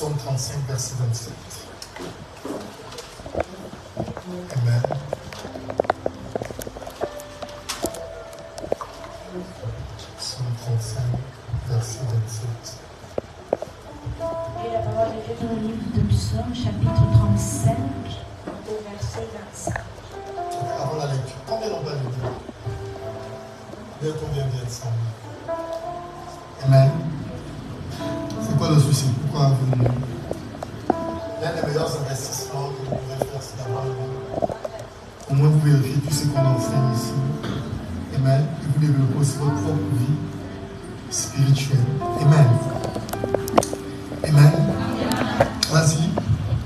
Psaume 35, verset 27. Amen. Psaume 35, verset 27. Et la parole de Dieu dans le livre de Psaume, chapitre 35, au verset 25. Avant la lecture, combien on va le dire? Bientôt on vient d'être ensemble. Amen. C'est quoi le souci? Pourquoi vous... L'un des meilleurs investissements que vous pouvez faire, c'est d'avoir au moins vous vérifiez tout ce qu'on enseigne ici. Amen. Et vous développez aussi votre propre vie spirituelle. Amen. Amen. Vas-y.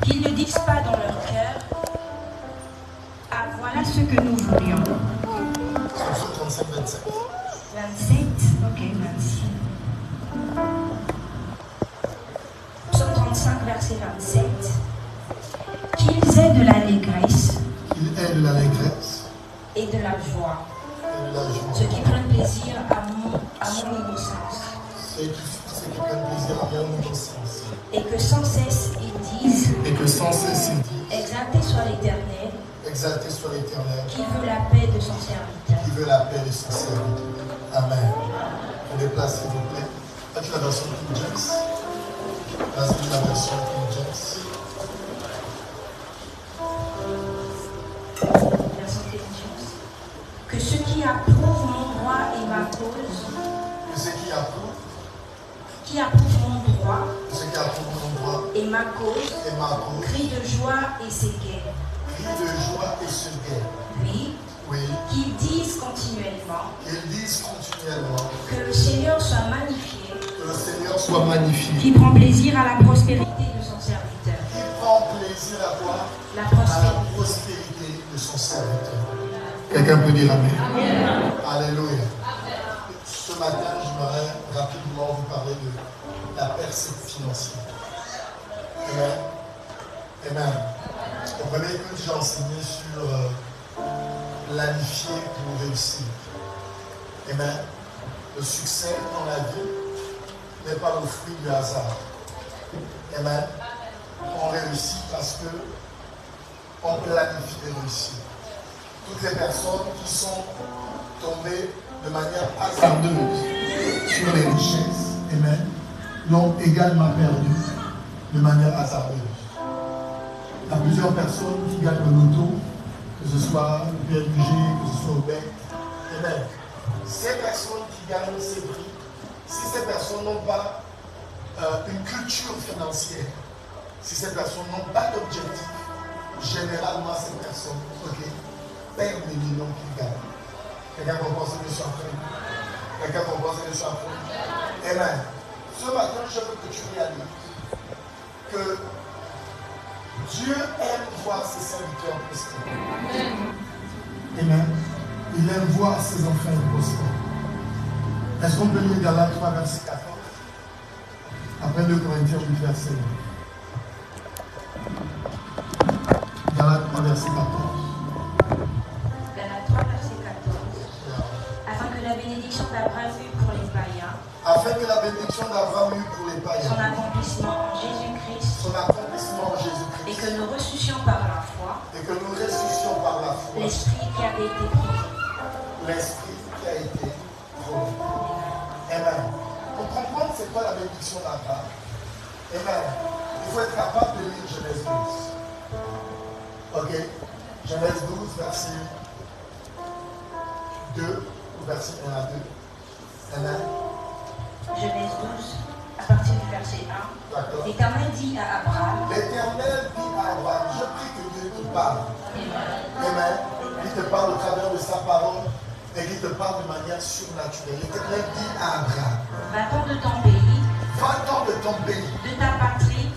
Qu'ils ne disent pas dans leur cœur, ah voilà ce que nous voulions. Psaume 35, 27. 27, ok, 26. Psaume 35, verset 27. Qu'ils aient de l'allégresse. Qu'il ait de l'allégresse Et de la joie. et de la joie. Ceux qui prennent plaisir à mon innocence. Ceux qui prennent plaisir à mon innocence. Et que sans cesse ils disent, Et que sans cesse il dit, exalté soit l'Éternel, exalté soit l'Éternel, qui veut la paix de son serviteur. qui veut la paix de son serviteur. Amen. Prenez place, s'il vous plaît. As-tu la version King James? Vas-y, la version King James. Version King James. Que ceux qui approuvent mon droit et ma cause, Que ceux qui approuvent mon droit mon droit et ma cause, et ma cause, crient de joie et s'égaient. crient de joie et se guerre. Oui, Oui, qu'ils disent continuellement qu'ils disent continuellement que le Seigneur soit magnifié, que le Seigneur soit magnifié, qui prend plaisir à la prospérité de son serviteur. qui prend plaisir à voir La à la prospérité. prospérité de son serviteur. Quelqu'un peut dire Amen. Amen. Alléluia. Ce matin, j'aimerais rapidement vous parler de la percée financière. Amen. Amen. Vous comprenez que j'ai enseigné sur planifier pour réussir. Amen. Le succès dans la vie n'est pas le fruit du hasard. Amen. On réussit parce que on planifie de réussir. Toutes les personnes qui sont tombées de manière hasardeuse sur les richesses, amen, l'ont également perdu de manière hasardeuse. Il y a plusieurs personnes qui gagnent le loto, que ce soit le PNG, que ce soit au bec. Amen. Ces personnes qui gagnent ces prix, si ces personnes n'ont pas une culture financière, si ces personnes n'ont pas d'objectif, généralement ces personnes perdent les millions qu'ils gagnent. Quelqu'un comprend ce que je suis en train de dire? Quelqu'un comprend ce que je suis en train de dire? Amen. Ce matin, je veux que tu réalises que Dieu aime voir ses serviteurs prospérer. Amen. Il aime voir ses enfants prospérer. Est-ce qu'on peut lire Galates 3, verset 14? Après 2 Corinthiens 8, verset 1. Galates 3, verset 14. Galates 3, verset 14. Afin que la bénédiction d'Abraham eût pour les païens, Afin que la bénédiction d'Abraham eût pour les païens, son accomplissement en Jésus-Christ, et et que nous ressuscions par la foi ressuscions par la foi l'Esprit qui avait été promis. l'Esprit qui a été promis. Amen. Pour comprendre c'est quoi la bénédiction d'Abraham, amen, il faut être capable de lire Genèse 12. Ok? Genèse 12, verset 2, ou verset 1 à 2. Amen. Genèse 12, à partir du verset 1. D'accord. L'Éternel dit à Abraham, L'Éternel dit à Abraham, je prie que Dieu te parle. Amen. Il te parle au travers de sa parole et qu'il te parle de manière surnaturelle. L'Éternel dit à Abraham, va-t'en de ton pays, va-t'en de ton pays, de ta patrie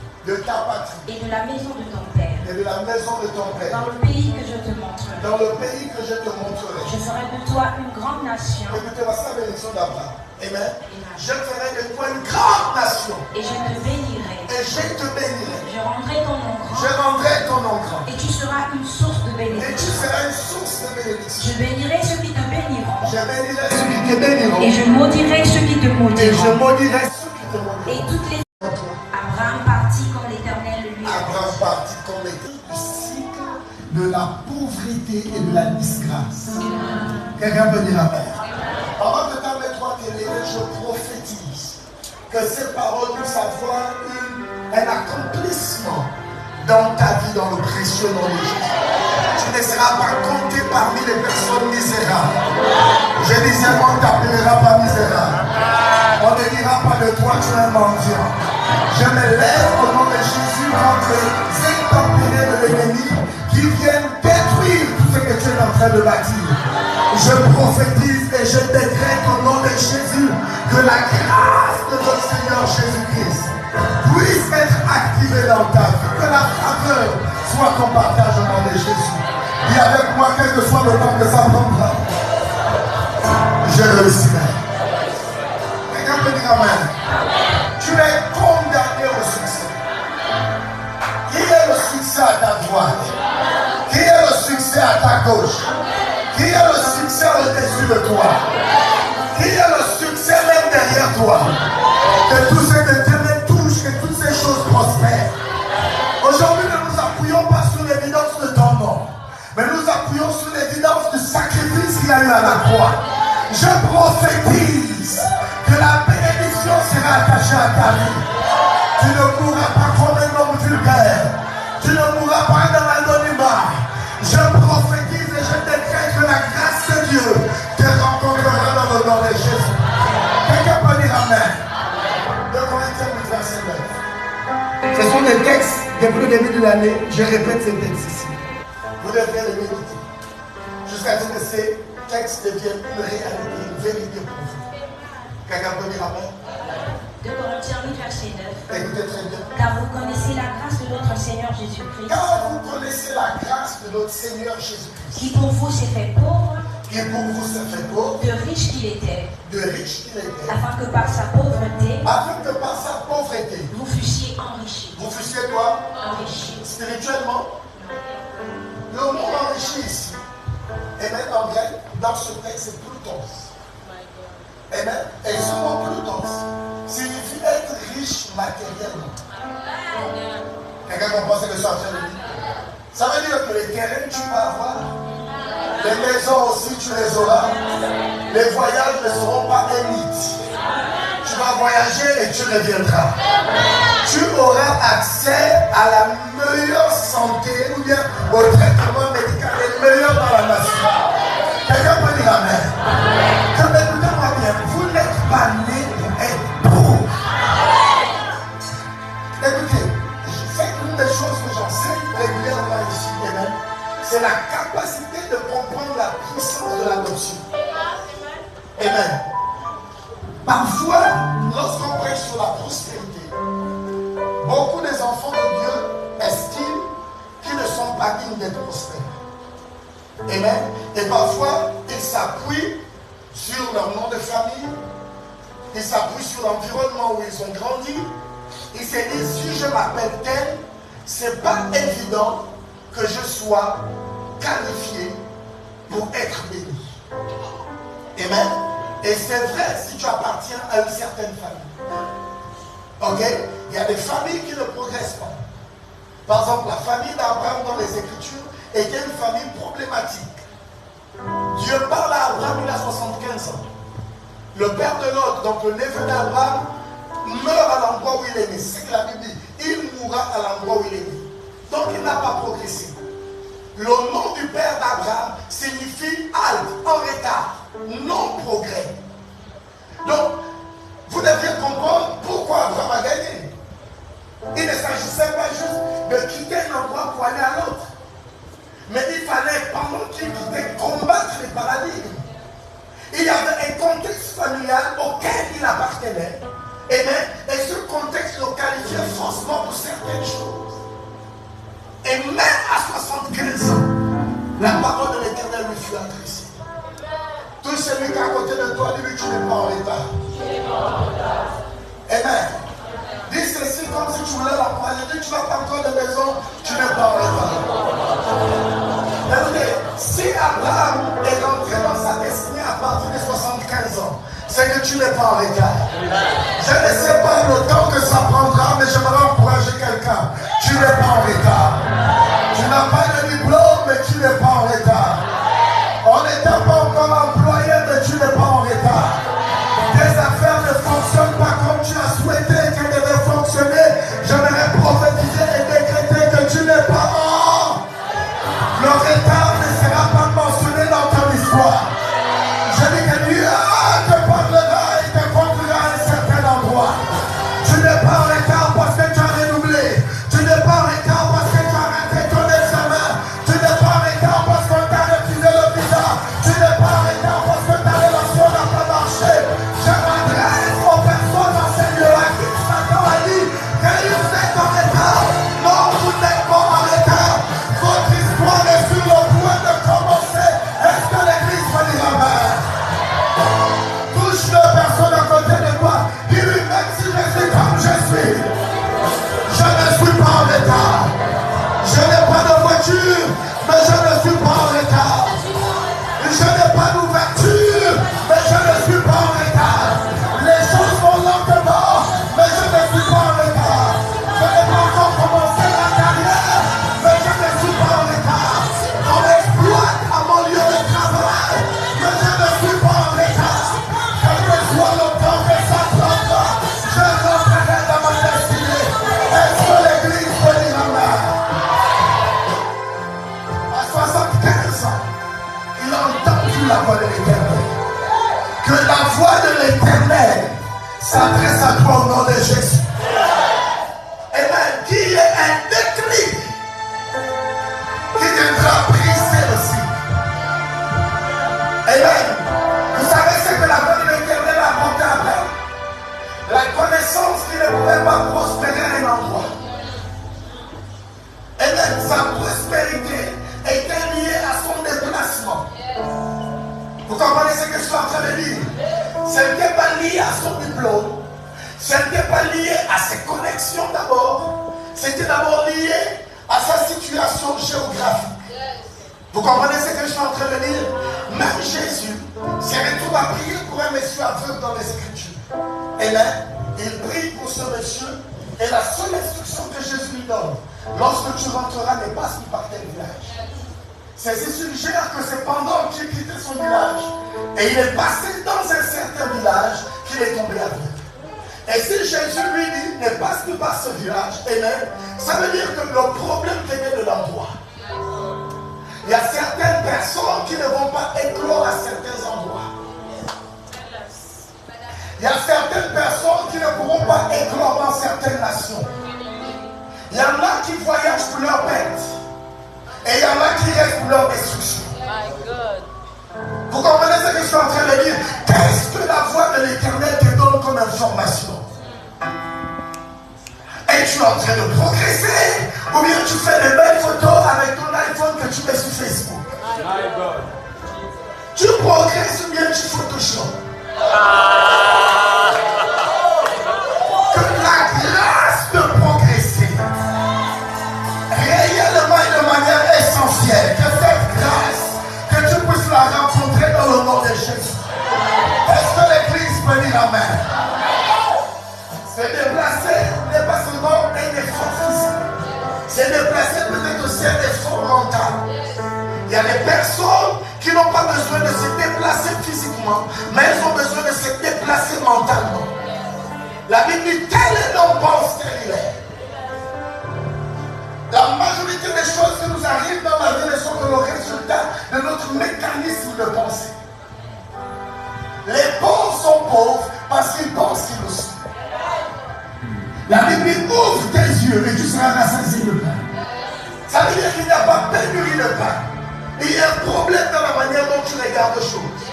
et de la maison de ton père, de la maison de ton père, dans le pays que je te montrerai. dans le pays que je te montrerai. Je ferai de toi une grande nation, Écoutez, voici la bénédiction d'Abraham. Amen. Je ferai de toi une grande nation et je te bénirai. et je te bénirai. Je rendrai ton nom grand, Je rendrai ton nom grand et tu seras une source de et tu bénédiction. seras une source de bénédiction. Je bénirai ceux qui te béniront, Je bénirai ceux qui te béniront et je maudirai ceux qui te et je maudiront. maudirai ceux qui te maudiront. Et toutes les... Abraham partit la pauvreté et de la disgrâce. Quelqu'un peut dire amen. Avant de t'amener toi télé, je prophétise que ces paroles puissent avoir un accomplissement dans ta vie, dans le précieux nom de Jésus. Tu ne seras pas compté parmi les personnes misérables. Je disais, on ne t'appellera pas misérable. On ne dira pas de toi, tu es un mendiant. Je me lève au nom de Jésus contre les intempéries de l'ennemi qui viennent détruire tout ce que tu es en train de bâtir. Je prophétise et je décrète au nom de Jésus que la grâce de notre Seigneur Jésus-Christ puisse être activée dans ta vie, que la faveur soit ton partage au nom de Jésus. Dis avec moi, quel que soit le temps que ça prendra, je réussirai. Quelqu'un peut dire amen. Tu es condamné au succès. Qui est le succès à ta droite? Qui est le succès à ta gauche? Qui est le succès au-dessus de toi? Qui est le succès même derrière toi? Que tout ce que tes mains touchent, que toutes ces choses prospèrent. Aujourd'hui, ne nous appuyons pas sur l'évidence de ton nom, mais nous appuyons sur l'évidence du sacrifice qu'il y a eu à la croix. Je prophétise que la bénédiction sera attachée à ta vie. Tu ne mourras pas comme un homme vulgaire. Tu ne mourras pas dans l'anonymat. Je prophétise et je décrète que la grâce de Dieu te rencontrera dans le nom de Jésus. Quelqu'un peut dire amen. 2 Corinthiens 8, verset 9. Ce sont des textes depuis le début de l'année. Je répète ces textes ici. Vous devrez les méditer jusqu'à ce que ces textes deviennent une réalité, une vérité pour vous. Quelqu'un peut dire amen. 2 Corinthiens 8, verset 9. Écoutez très bien. Car vous connaissez la grâce de notre Seigneur Jésus-Christ. Car vous connaissez la grâce de notre Seigneur Jésus-Christ. Qui pour vous s'est fait pauvre. Qui pour vous s'est fait pauvre. De riche qu'il était. De riche qu'il était. Afin que par sa pauvreté. Afin que par sa pauvreté. Vous fussiez enrichis. Vous fussiez quoi? Enrichis. Spirituellement. Le mot enrichi ici. Et même en grec, dans ce texte, c'est plutos. Amen. Et ce mot plutos signifie être riche matériellement. Quelqu'un comprend ce que je suis en train de dire? Ça veut dire que les terrains tu vas avoir, les maisons aussi tu les auras, les voyages ne seront pas un mythe. Tu vas voyager et tu reviendras. Tu auras accès à la meilleure santé ou bien au traitement médical le meilleur dans la nation. Quelqu'un peut dire amen. Comme écoutez-moi bien, vous n'êtes pas né pour être pauvre. Écoutez, c'est une des choses que j'enseigne régulièrement ici, amen. C'est la capacité de comprendre la puissance de l'adoption. Amen. Parfois, lorsqu'on prêche sur la prospérité, beaucoup des enfants de Dieu estiment qu'ils ne sont pas dignes d'être prospères. Amen. Et parfois, ils s'appuient sur leur nom de famille, ils s'appuient sur l'environnement où ils ont grandi. Ils se disent, si je m'appelle tel, c'est pas évident que je sois qualifié pour être béni. Amen. Et c'est vrai si tu appartiens à une certaine famille. Ok? Il y a des familles qui ne progressent pas. Par exemple, la famille d'Abraham dans les Écritures était une famille problématique. Dieu parle à Abraham, il a 75 ans. Le père de Lot, donc le neveu d'Abraham, meurt à l'endroit où il est né. C'est ce que la Bible dit. Il mourra à l'endroit où il est né. Donc il n'a pas progressé. Le nom du père d'Abraham signifie halte, en retard, non progrès. Donc, vous deviez comprendre pourquoi Abraham a gagné. Il ne s'agissait pas juste de quitter un endroit pour aller à l'autre. Mais il fallait, pendant qu'il quittait, combattre les paradigmes. Il y avait un contexte familial auquel il appartenait. Et ce contexte le qualifiait forcément pour certaines choses. Et même à 75 ans, la parole de l'Éternel lui fut adressée. Tout celui qui est à côté de toi, dis-lui, tu n'es pas en retard. Amen. Dis ceci comme si tu voulais la croiser. Dis, tu n'as pas encore de maison, tu n'es pas en retard. Écoutez, si Abraham est rentré dans sa destinée à partir de 75 ans, c'est que tu n'es pas en retard. Je ne sais pas le temps que ça prendra, mais j'aimerais encourager quelqu'un. Tu n'es pas en retard. Tu n'as pas de diplôme, mais tu mais je ne suis pas en retard. Je n'ai pas d'ouverture, mais je ne suis pas en retard. Les choses vont lentement, mais je ne suis pas en retard. Je n'ai pas encore commencé ma carrière, mais je ne suis pas en retard. On m'exploite à mon lieu de travail, mais je ne suis pas en retard. Quel que soit le temps que ça prendra, je rentrerai dans ma destinée. Est-ce que l'église peut dire amen? À 75 ans, il a entendu la voix de l'Éternel. Que la voix de l'Éternel s'adresse à toi au nom de Jésus. Amen. Qu'il y ait un déclic qui viendra briser le cycle. Amen. Vous savez ce que la voix de l'Éternel a apporté après? La connaissance qui ne pouvait pas prospérer à un endroit. Amen. Sa prospérité était liée à son déplacement. Vous comprenez ce que je suis en train de dire? Ce n'était pas lié à son diplôme. Ce n'était pas lié à ses connexions d'abord. C'était d'abord lié à sa situation géographique. Vous comprenez ce que je suis en train de dire? Même Jésus s'est retrouvé à prier pour un monsieur aveugle dans les Écritures. Et là, il prie pour ce monsieur. Et la seule instruction que Jésus lui donne, lorsque tu rentreras, ne passe plus par tel village. C'est suggère que c'est pendant qu'il quittait son village et il est passé dans un certain village qu'il est tombé aveugle. Et si Jésus lui dit ne passe plus par ce village, amen, ça veut dire que le problème venait de l'endroit. Il y a certaines personnes qui ne vont pas éclore à certains endroits. Il y a certaines personnes qui ne pourront pas éclore dans certaines nations. Il y en a qui voyagent pour leur perte. Et il y en a qui restent pour leur destruction. Vous comprenez ce que je suis en train de dire? Qu'est-ce que la voix de l'Éternel te donne comme information? Es-tu en train de progresser? Ou bien tu fais des belles photos avec ton iPhone que tu mets sur Facebook? Tu progresses ou bien tu photoshop? Que la grâce de progresser réellement et de manière essentielle, que cette grâce, que tu puisses la rencontrer dans le nom de Jésus. Est-ce que l'église peut dire amen? Se déplacer n'est pas seulement un effort physique. Se déplacer peut être aussi un effort mental. Il y a des personnes qui n'ont pas besoin de se déplacer physiquement, mais elles ont besoin de se déplacer mentalement. La Bible dit, tel est l'homme pense tel il est. La majorité des choses qui nous arrivent dans la vie ne sont que le résultat de notre mécanisme de pensée. Les pauvres sont pauvres parce qu'ils pensent qu'ils le sont. La Bible dit, ouvre tes yeux et tu seras rassasié de pain. Ça veut dire qu'il n'y a pas pénurie de pain. Il y a un problème dans la manière dont tu regardes les choses.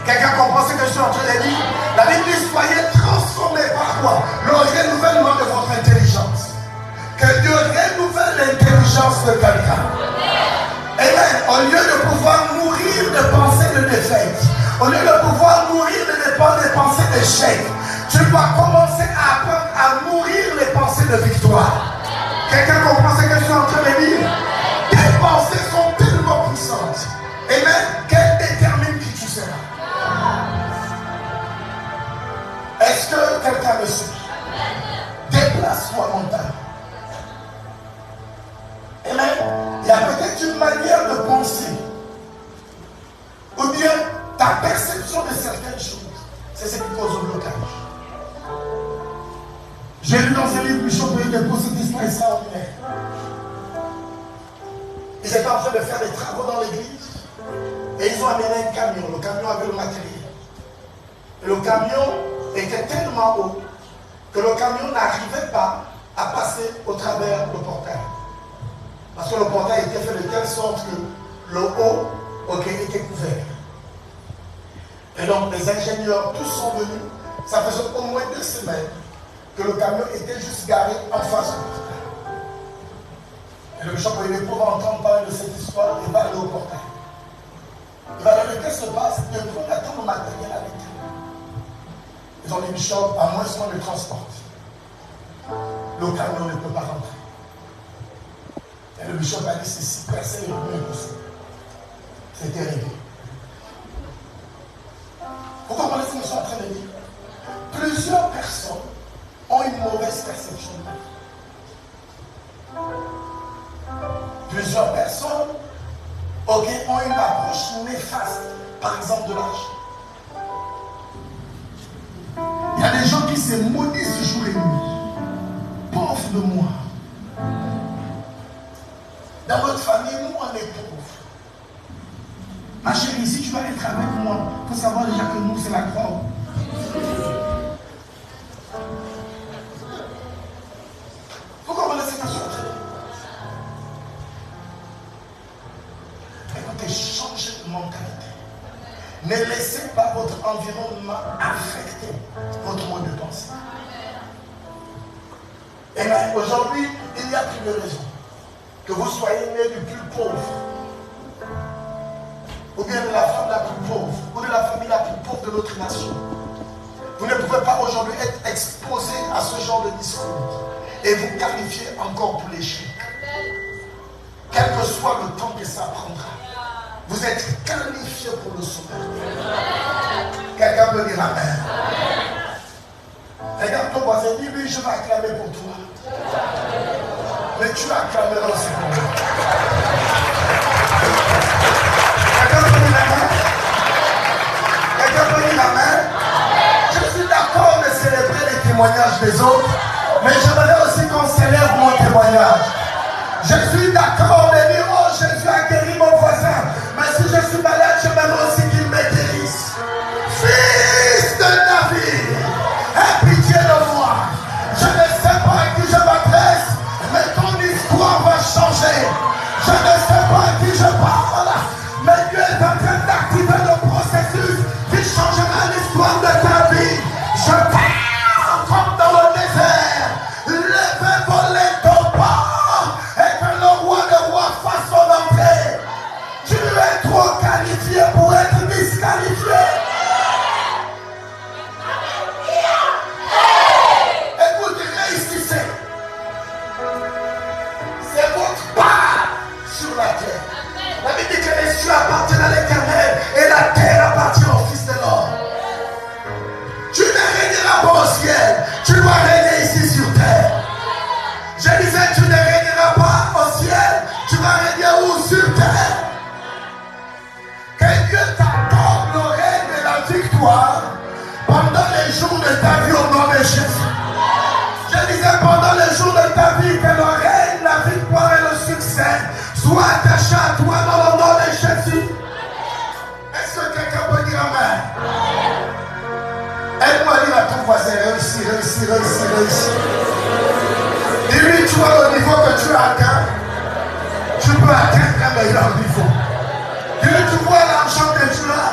Quelqu'un comprend ce que je suis en train de dire? La Bible dit, soyez transformés par quoi? Le renouvellement de votre intelligence. Que Dieu renouvelle l'intelligence de quelqu'un. Amen. Au lieu de pouvoir mourir de pensées de défaite, au lieu de pouvoir mourir de pensées d'échec, tu dois commencer à apprendre à mourir les pensées de victoire. Quelqu'un comprend ce que je suis en train de dire? Tes pensées sont tellement puissantes. Amen. Qu'elles déterminent qui tu seras. Est-ce que quelqu'un me suit? Déplace-toi mentalement. Amen. Il y a peut-être une manière de penser, ou bien ta perception de certaines choses. C'est ce qui cause le blocage. J'ai lu dans ce livre Bishop Pays de cette histoire extraordinaire. Ils étaient en train de faire des travaux dans l'église et ils ont amené un camion. Le camion avait le matériel. Et le camion était tellement haut que le camion n'arrivait pas à passer au travers le portail. Parce que le portail était fait de telle sorte que le haut était couvert. Et donc les ingénieurs, tous sont venus. Ça faisait au moins 2 semaines que le camion était juste garé en face du portail. Et le bishop, il est pour entendre parler de cette histoire, il va aller au portail. Il va dire, qu'est-ce qui se passe? Il faut attendre le matériel avec lui. Ils ont dit, bishop, à moins qu'on le transporte, le camion ne peut pas rentrer. Et le bishop a dit ceci, personne n'est mieux que ça. C'est terrible. Vous comprenez ce que nous sommes en train de dire? Plusieurs personnes ont une mauvaise perception de la vie. Plusieurs personnes ont une approche néfaste, par exemple de l'argent. Il y a des gens qui se maudissent jour et nuit. Pauvre de moi. Dans notre famille, nous on est pauvres. Ma chérie, si tu vas être avec moi, il faut savoir déjà que nous, c'est la croix. Vous comprenez cette situation? Écoutez, changez de mentalité. Ne laissez pas votre environnement affecter votre mode de pensée. Et bien, aujourd'hui, il y a plus de raison que vous soyez né du plus pauvre, ou bien de la femme la plus pauvre, ou de la famille la plus pauvre de notre nation. Vous ne pouvez pas aujourd'hui être exposé à ce genre de discours et vous qualifier encore pour l'échec. Quel que soit le temps que ça prendra, vous êtes qualifié pour le sauveur. Quelqu'un peut dire Amen. Regarde ton voisin, dis lui, je vais acclamer pour toi. Mais tu acclameras aussi pour moi. Quelqu'un peut dire Amen. Quelqu'un peut dire Amen. Je suis d'accord de célébrer les témoignages des autres, mais j'aimerais aussi qu'on célèbre mon témoignage. Je suis d'accord de dire, oh Jésus a guéri mon voisin, mais si je suis malade, j'aimerais aussi qu'il me guérisse. Fils de David, aie pitié de moi. Je ne sais pas à qui je m'adresse, mais ton histoire va changer. Je ne sais pas à qui je parle, mais Dieu est en train d'activer le processus qui changera l'histoire de ta vie. Je parle comme dans le désert. Levez vos ton pas et que le roi de rois fasse son entrée. Tu es trop qualifié pour être disqualifié. Écoutez, réussissez. C'est votre part sur la terre. La Bible dit que les cieux appartiennent à l'Éternel et la terre appartient au Fils de l'homme. Tu ne régneras pas au ciel, tu dois régner ici sur terre. Je disais, tu ne régneras pas au ciel, tu vas régner où? Sur terre. Que Dieu t'accorde le règne et la victoire pendant les jours de ta vie au nom de Jésus. Je disais, pendant les jours de ta vie, que le règne, la victoire et le succès soient attachés à toi dans le nom de Jésus. Est-ce que quelqu'un peut dire Amen? Aide-moi à dire à ton voisin, réussis, réussis, réussis, réussis. Dis-lui, tu vois le niveau que tu as atteint, tu peux atteindre un meilleur niveau. Dis-lui, tu vois l'argent que tu as,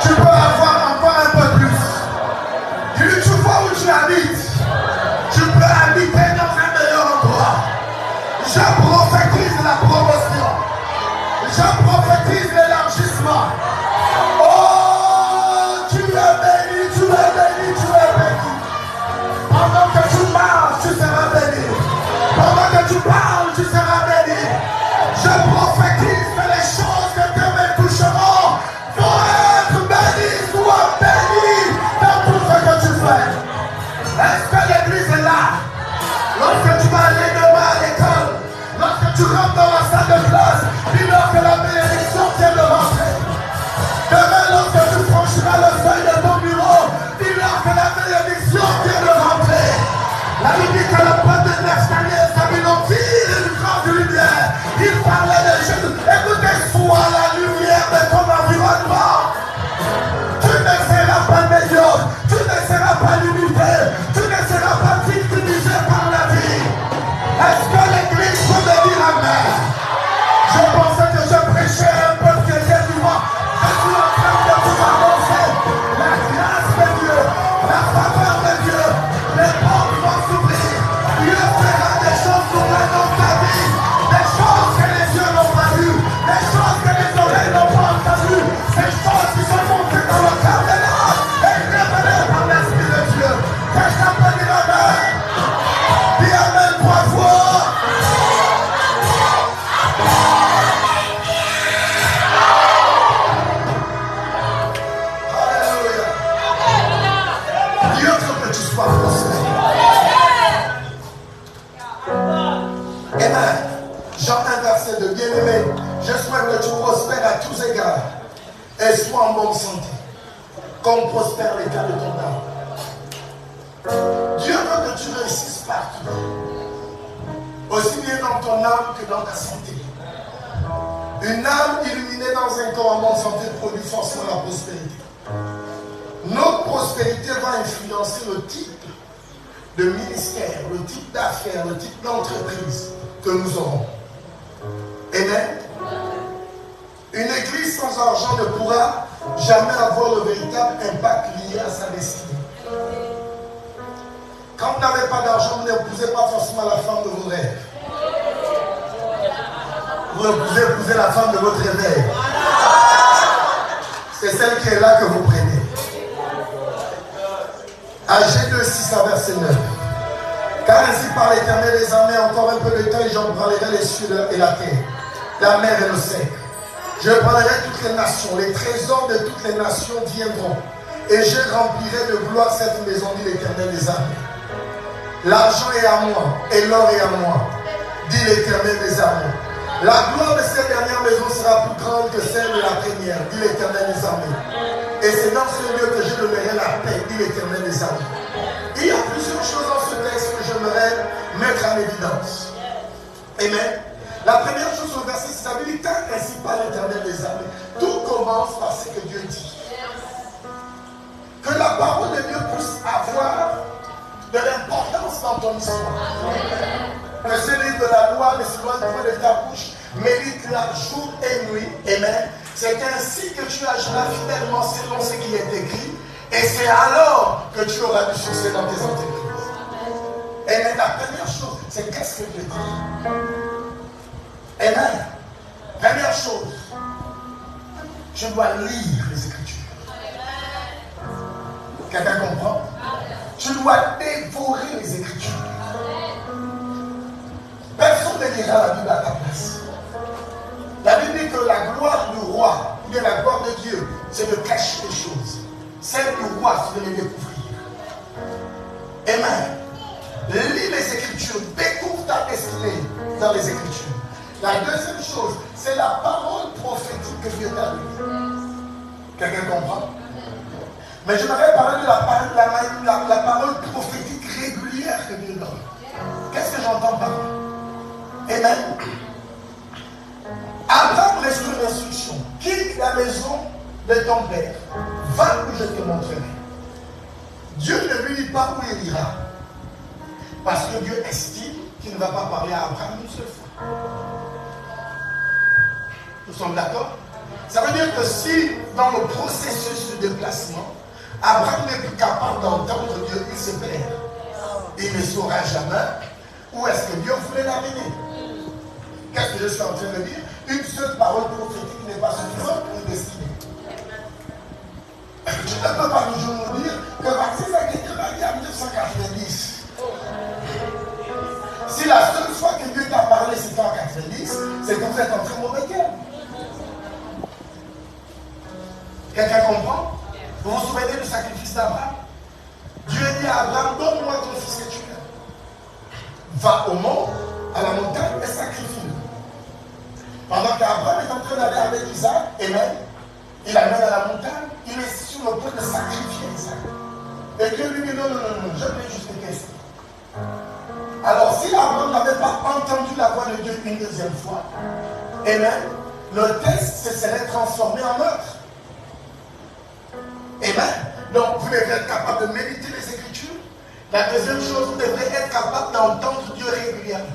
tu peux avoir encore un peu plus. Dis-lui, tu vois où tu habites, tu peux habiter dans un meilleur endroit. Je prophétise la promotion. Je prophétise l'élargissement. Oh, tu es béni, tu es béni, tu es béni. Pendant que tu marches, tu seras béni. Pendant que tu parles, tu seras béni. Je prophétise que les choses que Dieu me toucheront vont être bénies, sois béni dans tout ce que tu fais. Est-ce que l'église est là? Lorsque tu vas aller demain à l'école, lorsque tu rentres dans la salle de classe, dis-leur que la bénédiction vient de rentrer. Demain, lorsque tu franchiras le seuil de ton bureau, dis-leur que la bénédiction vient de rentrer. La Bible dit que le peuple de Naphtali et Zabulon tirent une grande lumière. Il parlait de Jésus. Écoutez, sois la lumière de ton environnement. Tu ne seras pas médiocre, tu ne seras pas limité, tu ne seras pas victimisé par la vie. Est-ce que l'église peut me dire Amen? Je pensais que je prêchais un peuple qui était vivant. Je suis en train de vous annoncer la grâce de Dieu, la faveur de Dieu, les portes vont s'ouvrir. Dieu fera des choses nouvelles dans ta vie, des choses que les yeux n'ont pas vues, des choses que les oreilles n'ont pas entendues, des choses qui sont montées dans le cœur de l'homme et révélées par l'Esprit de Dieu. et sois en bonne santé, comme prospère l'état de ton âme. Dieu veut que tu réussisses partout, aussi bien dans ton âme que dans ta santé. Une âme illuminée dans un corps en bonne santé produit forcément la prospérité. Notre prospérité va influencer le type de ministère, le type d'affaires, le type d'entreprise que nous aurons. Amen. Une église sans argent ne pourra jamais avoir le véritable impact lié à sa destinée. Quand vous n'avez pas d'argent, vous n'épousez pas forcément la femme de vos rêves. Vous épousez la femme de votre réveil. C'est celle qui est là que vous prenez. Agé 2, 6 à verset 9. Car ainsi par l'Éternel des armées, encore un peu de temps et j'en prendrai les cieux et la terre, la mer et le sec. Je prendrai toutes les nations, les trésors de toutes les nations viendront, et je remplirai de gloire cette maison, dit l'Éternel des armées. L'argent est à moi, et l'or est à moi, dit l'Éternel des armées. La gloire de cette dernière maison sera plus grande que celle de la première, dit l'Éternel des armées. Et c'est dans ce lieu que je donnerai la paix, dit l'Éternel des armées. Il y a plusieurs choses dans ce texte que j'aimerais mettre en évidence. Amen. La première chose au verset 6, ça veut dire tant ainsi par l'Éternel des armées. Tout commence par ce que Dieu dit. Que la parole de Dieu puisse avoir de l'importance dans ton histoire. Que ce livre de la loi ne s'éloigne point de ta bouche, médite-la jour et nuit. Amen. C'est ainsi que tu agiras fidèlement selon ce qui est écrit. Et c'est alors que tu auras du succès dans tes entreprises. Amen. La première chose, c'est qu'est-ce que Dieu dit. Amen. Première chose, je dois lire les Écritures. Quelqu'un comprend? Tu dois dévorer les Écritures. Personne ne lira la Bible à ta place. La Bible dit que la gloire du roi, ou bien la gloire de Dieu, c'est de cacher les choses. Celle du roi, c'est de les découvrir. Amen. Lis les Écritures, découvre ta destinée dans les Écritures. La deuxième chose, c'est la parole prophétique que Dieu t'a donnée. Quelqu'un comprend? Mais je voudrais parler de la parole prophétique régulière que Dieu donne. Qu'est-ce que j'entends par là? Amen. Abraham reçut l'instruction. Quitte la maison de ton père. Va où je te montrerai. Dieu ne lui dit pas où il ira. Parce que Dieu estime qu'il ne va pas parler à Abraham une seule fois. Nous sommes d'accord? Ça veut dire que si dans le processus de déplacement, Abraham n'est plus capable d'entendre Dieu, il se perd. Il ne saura jamais où est-ce que Dieu voulait l'amener. Qu'est-ce que je suis en train de dire? Une seule parole prophétique n'est pas suffisante pour une destinée. Je ne peux pas toujours nous dire que Maxime a gagné la vie en 1990. Si la seule fois que Dieu t'a parlé c'était en 90, c'est que vous êtes en très mauvais terme. Quelqu'un comprend? Vous vous souvenez du sacrifice d'Abraham? Dieu dit à Abraham, donne-moi ton fils que tu aimes. Va au mont, à la montagne et sacrifie-le. Pendant qu'Abraham est en train d'aller avec Isaac, Amen, il amène à la montagne, il est sur le point de sacrifier Isaac. Et Dieu lui dit, non, je vais juste tester. Alors, si Abraham n'avait pas entendu la voix de Dieu une deuxième fois, Amen, le test se serait transformé en meurtre. Amen. Donc, vous devez être capable de méditer les Écritures. La deuxième chose, vous devrez être capable d'entendre Dieu régulièrement.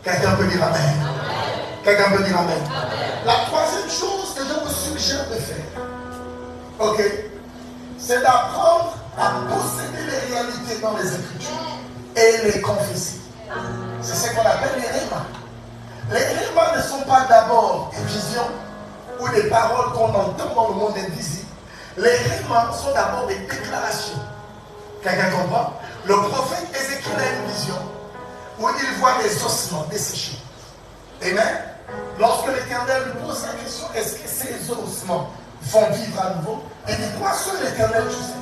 Quelqu'un peut dire Amen. Quelqu'un peut dire Amen. La troisième chose que je vous suggère de faire, ok, c'est d'apprendre à posséder les réalités dans les Écritures et les confesser. C'est ce qu'on appelle les rémas. Les rémas ne sont pas d'abord des visions ou des paroles qu'on entend dans le monde invisible. Les rémas sont d'abord des déclarations. Quelqu'un comprend? Le prophète Ézéchiel a une vision où il voit des ossements desséchés. Amen. Lorsque l'Éternel lui pose la question, est-ce que ces ossements vont vivre à nouveau? Il dit, quoi sur l'Éternel, tu sais?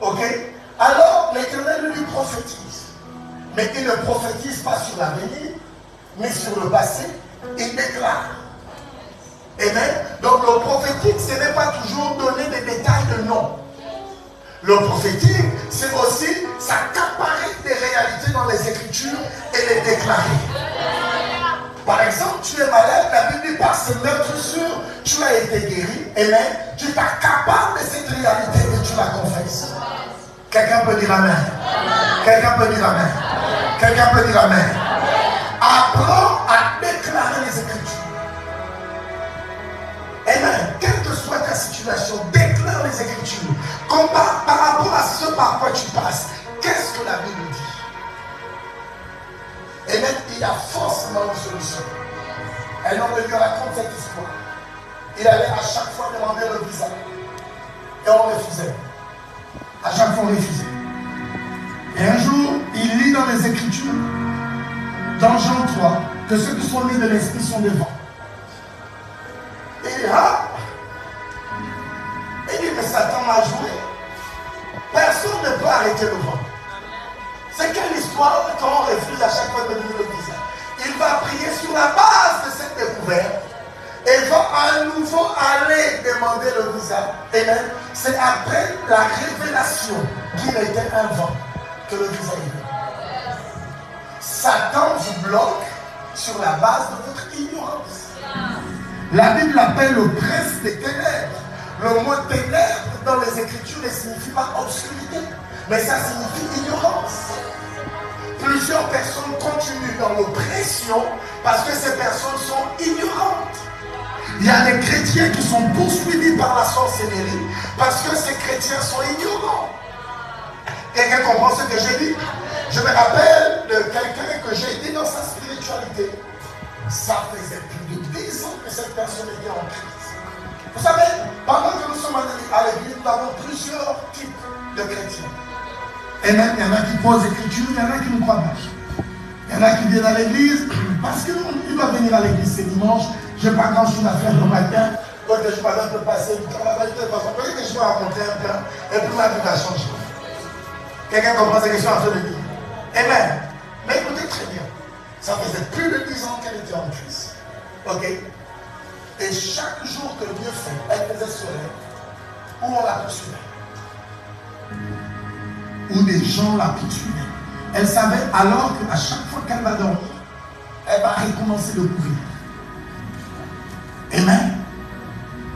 Ok? Alors, l'Éternel lui prophétise. Mais il ne prophétise pas sur l'avenir, mais sur le passé. Il déclare. Amen. Donc le prophétique, ce n'est pas toujours donner des détails de nom. Le prophétique, c'est aussi s'accaparer des réalités dans les Écritures et les déclarer. Par exemple, tu es malade, la Bible dit par ce meurtrissure, tu as été guéri. Amen. Tu t'accapares de cette réalité et tu la confesses. Quelqu'un peut dire Amen. Quelqu'un peut dire Amen. Quelqu'un peut dire Amen. Apprends à déclarer les Écritures. Amen. Quelle que soit ta situation, déclare les Écritures. Par rapport à ce par quoi tu passes, qu'est-ce que la Bible dit? Amen. Il y a forcément une solution. Un homme lui raconte cette histoire. Il allait à chaque fois demander le visa. Et on refusait. À chaque fois on refusait. Et un jour, il lit dans les Écritures, dans Jean 3, que ceux qui sont nés de l'Esprit sont des vents. Et il dit, ah! Il dit, mais Satan m'a joué. Personne ne peut arrêter le vent. C'est quelle histoire quand on refuse à chaque fois de donner le visa? Il va prier sur la base de cette découverte et va à nouveau aller demander le visa. Amen. C'est après la révélation qu'il était un vent que le visa est venu. Satan vous bloque sur la base de votre ignorance. La Bible appelle le prince des ténèbres. Le mot ténèbres dans les Écritures ne signifie pas obscurité, mais ça signifie ignorance. Plusieurs personnes continuent dans l'oppression parce que ces personnes sont ignorantes. Il y a des chrétiens qui sont poursuivis par la sorcellerie parce que ces chrétiens sont ignorants. Quelqu'un comprend ce que j'ai dit? Je me rappelle de quelqu'un que j'ai aidé dans sa spiritualité. Ça faisait plus de 10 ans que cette personne était en Christ. Vous savez, pendant que nous sommes à l'église, nous avons plusieurs types de chrétiens. Et même, il y en a qui posent l'écriture, il y en a qui ne croient pas. Il y en a qui viennent à l'église parce qu'ils doivent venir à l'église ce dimanche. Je n'ai pas grand chose à faire le matin. Donc, je peux un peu passer du temps là-bas. De toute façon, peut-être que je vais rencontrer un plan et puis ma vie va changer. Quelqu'un comprend ce que je suis en train de dire? Amen. Mais écoutez très bien. Ça faisait plus de 10 ans qu'elle était en Christ. Ok? Et chaque jour que Dieu fait, elle faisait ce rêve où on la poursuivait. Où des gens la poursuivaient. Elle savait alors qu'à chaque fois qu'elle va dormir, elle va recommencer de courir. Amen.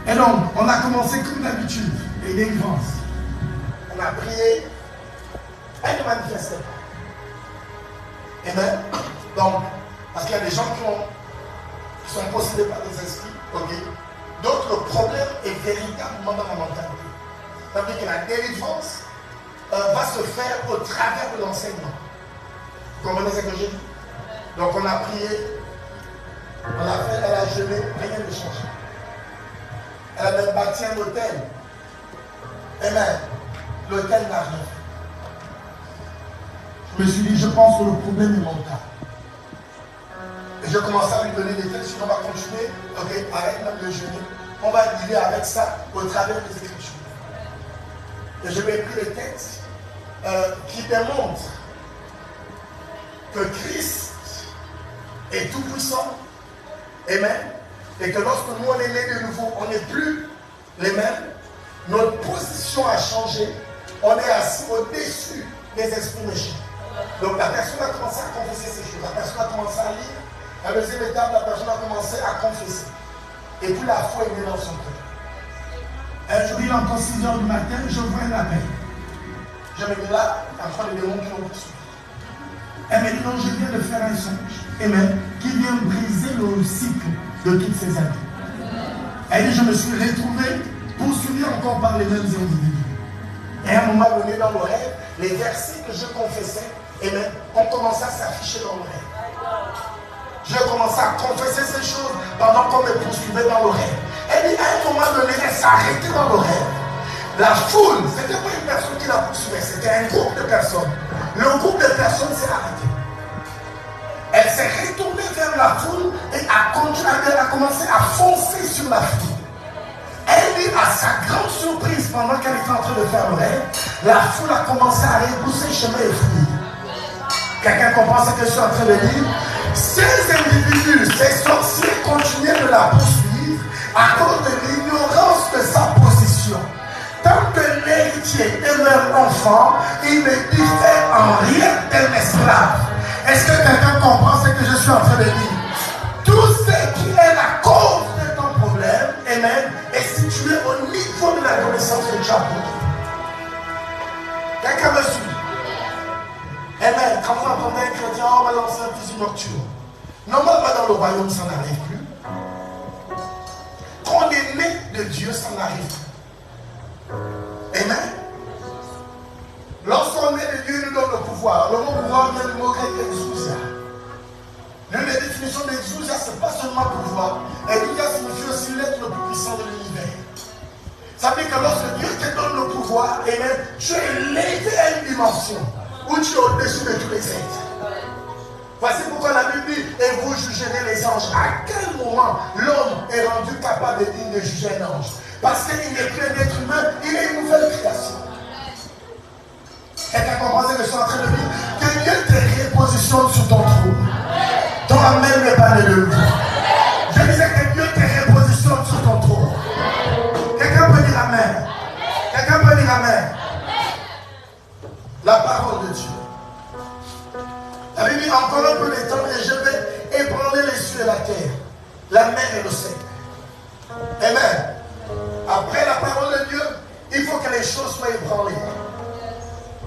Et donc, on a commencé comme d'habitude, les délivrances. On a prié, elle ne manifestait pas. Amen. Donc, parce qu'il y a des gens qui sont possédés par des esprits. Okay. Donc, le problème est véritablement dans la mentalité. C'est-à-dire que la délivrance va se faire au travers de l'enseignement. Vous comprenez ce que j'ai dit? Donc, on a prié, on a fait, elle a jeûné, rien ne change. Elle a même bâti un hôtel. Amen. L'hôtel n'a rien fait. Je me suis dit, je pense que le problème est mental. Et je commençais à lui donner des textes, on va continuer, ok, arrête même de jeûner. On va dealer avec ça au travers des Écritures. Et je lui ai pris les textes qui démontrent que Christ est tout puissant. Amen. Et que lorsque nous on est nés de nouveau, on n'est plus les mêmes. Notre position a changé. On est assis au-dessus des esprits méchants. Donc la personne a commencé à confesser ces choses. La personne a commencé à lire. La deuxième étape, la personne a commencé à confesser. Et puis la foi est née dans son cœur. Un jour, il est encore 6 heures du matin, je vois un appel. Je me dis là, enfin les démons qui l'ont poursuivi. Elle me dit non, je viens de faire un songe. Amen. Qui vient briser le cycle de toutes ces années. Elle dit, je me suis retrouvé poursuivi encore par les mêmes individus. Et à un moment donné dans le rêve, les versets que je confessais, amen, ont commencé à s'afficher dans le rêve. J'ai commencé à confesser ces choses pendant qu'on me poursuivait dans le rêve. Elle dit, à un moment donné, elle s'est arrêtée dans le rêve. La foule, ce n'était pas une personne qui la poursuivait, c'était un groupe de personnes. Le groupe de personnes s'est arrêté. Elle s'est retournée vers la foule et a commencé à foncer sur la foule. Elle dit, à sa grande surprise, pendant qu'elle était en train de faire le rêve, la foule a commencé à repousser chemin et fuir. Quelqu'un comprend ce que je suis en train de dire? Ces individus, ces sorciers continuaient de la poursuivre à cause de l'ignorance de sa position. Tant que l'héritier demeure enfant, il ne diffère en rien d'un esclave. Est-ce que quelqu'un comprend ce que je suis en train de dire? Tout ce qui est la cause de ton problème, amen, est situé au niveau de la connaissance de Dieu. Quelqu'un me suit? Amen. Quand vous entendez un chrétien, on va lancer un fusil nocturne. Normalement, dans le royaume, ça n'arrive plus. Quand on est né de Dieu, ça n'arrive plus. Amen. Lorsqu'on est de Dieu, il nous donne le pouvoir. Le mot pouvoir vient du mot grec exousia. L'une des définitions d'exousia, ce n'est pas seulement pouvoir. Exousia signifie aussi l'être le plus puissant de l'univers. Ça veut dire que lorsque Dieu te donne le pouvoir, amen, tu es élevé à une dimension où tu es au-dessus de tous les êtres. Voici pourquoi la Bible dit, et vous jugerez les anges. À quel moment l'homme est rendu capable de juger un ange? Parce qu'il n'est plus un être humain, il est une nouvelle création. Quelqu'un comprend ce que je suis en train de dire? Que Dieu te repositionne sur ton trône. Ton amen n'est pas de nouveau. Je disais que Dieu te repositionne sur ton trône. Quelqu'un peut dire amen? Quelqu'un peut dire amen? La parole de Dieu. La Bible dit encore un peu de temps et je vais ébranler les cieux et la terre, la mer et le ciel. Amen. Après la parole de Dieu, il faut que les choses soient ébranlées.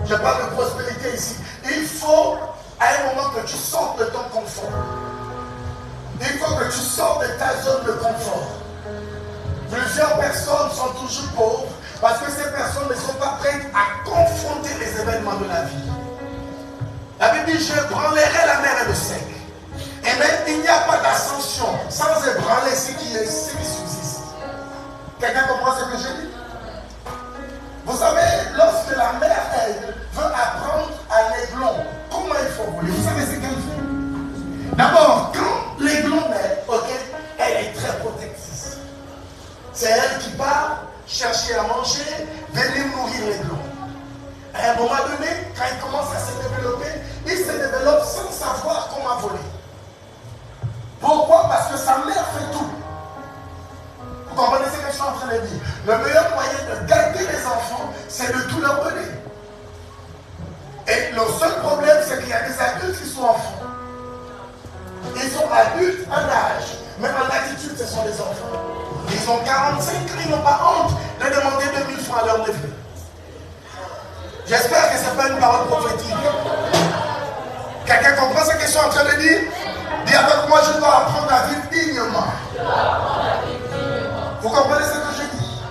Je parle de prospérité ici. Il faut à un moment que tu sortes de ton confort. Il faut que tu sortes de ta zone de confort. Plusieurs personnes sont toujours pauvres parce que ces personnes ne sont pas prêtes à confronter les événements de la vie. La Bible dit, je ébranlerai la mer et le sec. Et même, il n'y a pas d'ascension sans ébranler ce qui subsiste. Quelqu'un comprend ce que j'ai dit? Vous savez, lorsque la mère, elle, veut apprendre à l'aiglon comment il faut voler, vous savez ce qu'elle fait? D'abord, quand l'aiglon naît, ok, elle est très protectrice. C'est elle qui part chercher à manger, venir nourrir l'aiglon. À un moment donné, quand il commence à se développer, il se développe sans savoir comment voler. Pourquoi? Parce que sa mère fait tout. Vous comprenez ce que je suis en train de dire? Le meilleur moyen de garder les enfants, c'est de tout leur donner. Et le seul problème, c'est qu'il y a des adultes qui sont enfants. Ils sont adultes en âge, mais en attitude, ce sont des enfants. Ils ont 45 ans, ils n'ont pas honte de demander 2000 francs à leur neveu. J'espère que ce n'est pas une parole prophétique. Quelqu'un comprend ce que je suis en train de dire? Dis avec moi, je dois apprendre à vivre dignement. Vous comprenez ce que je dis?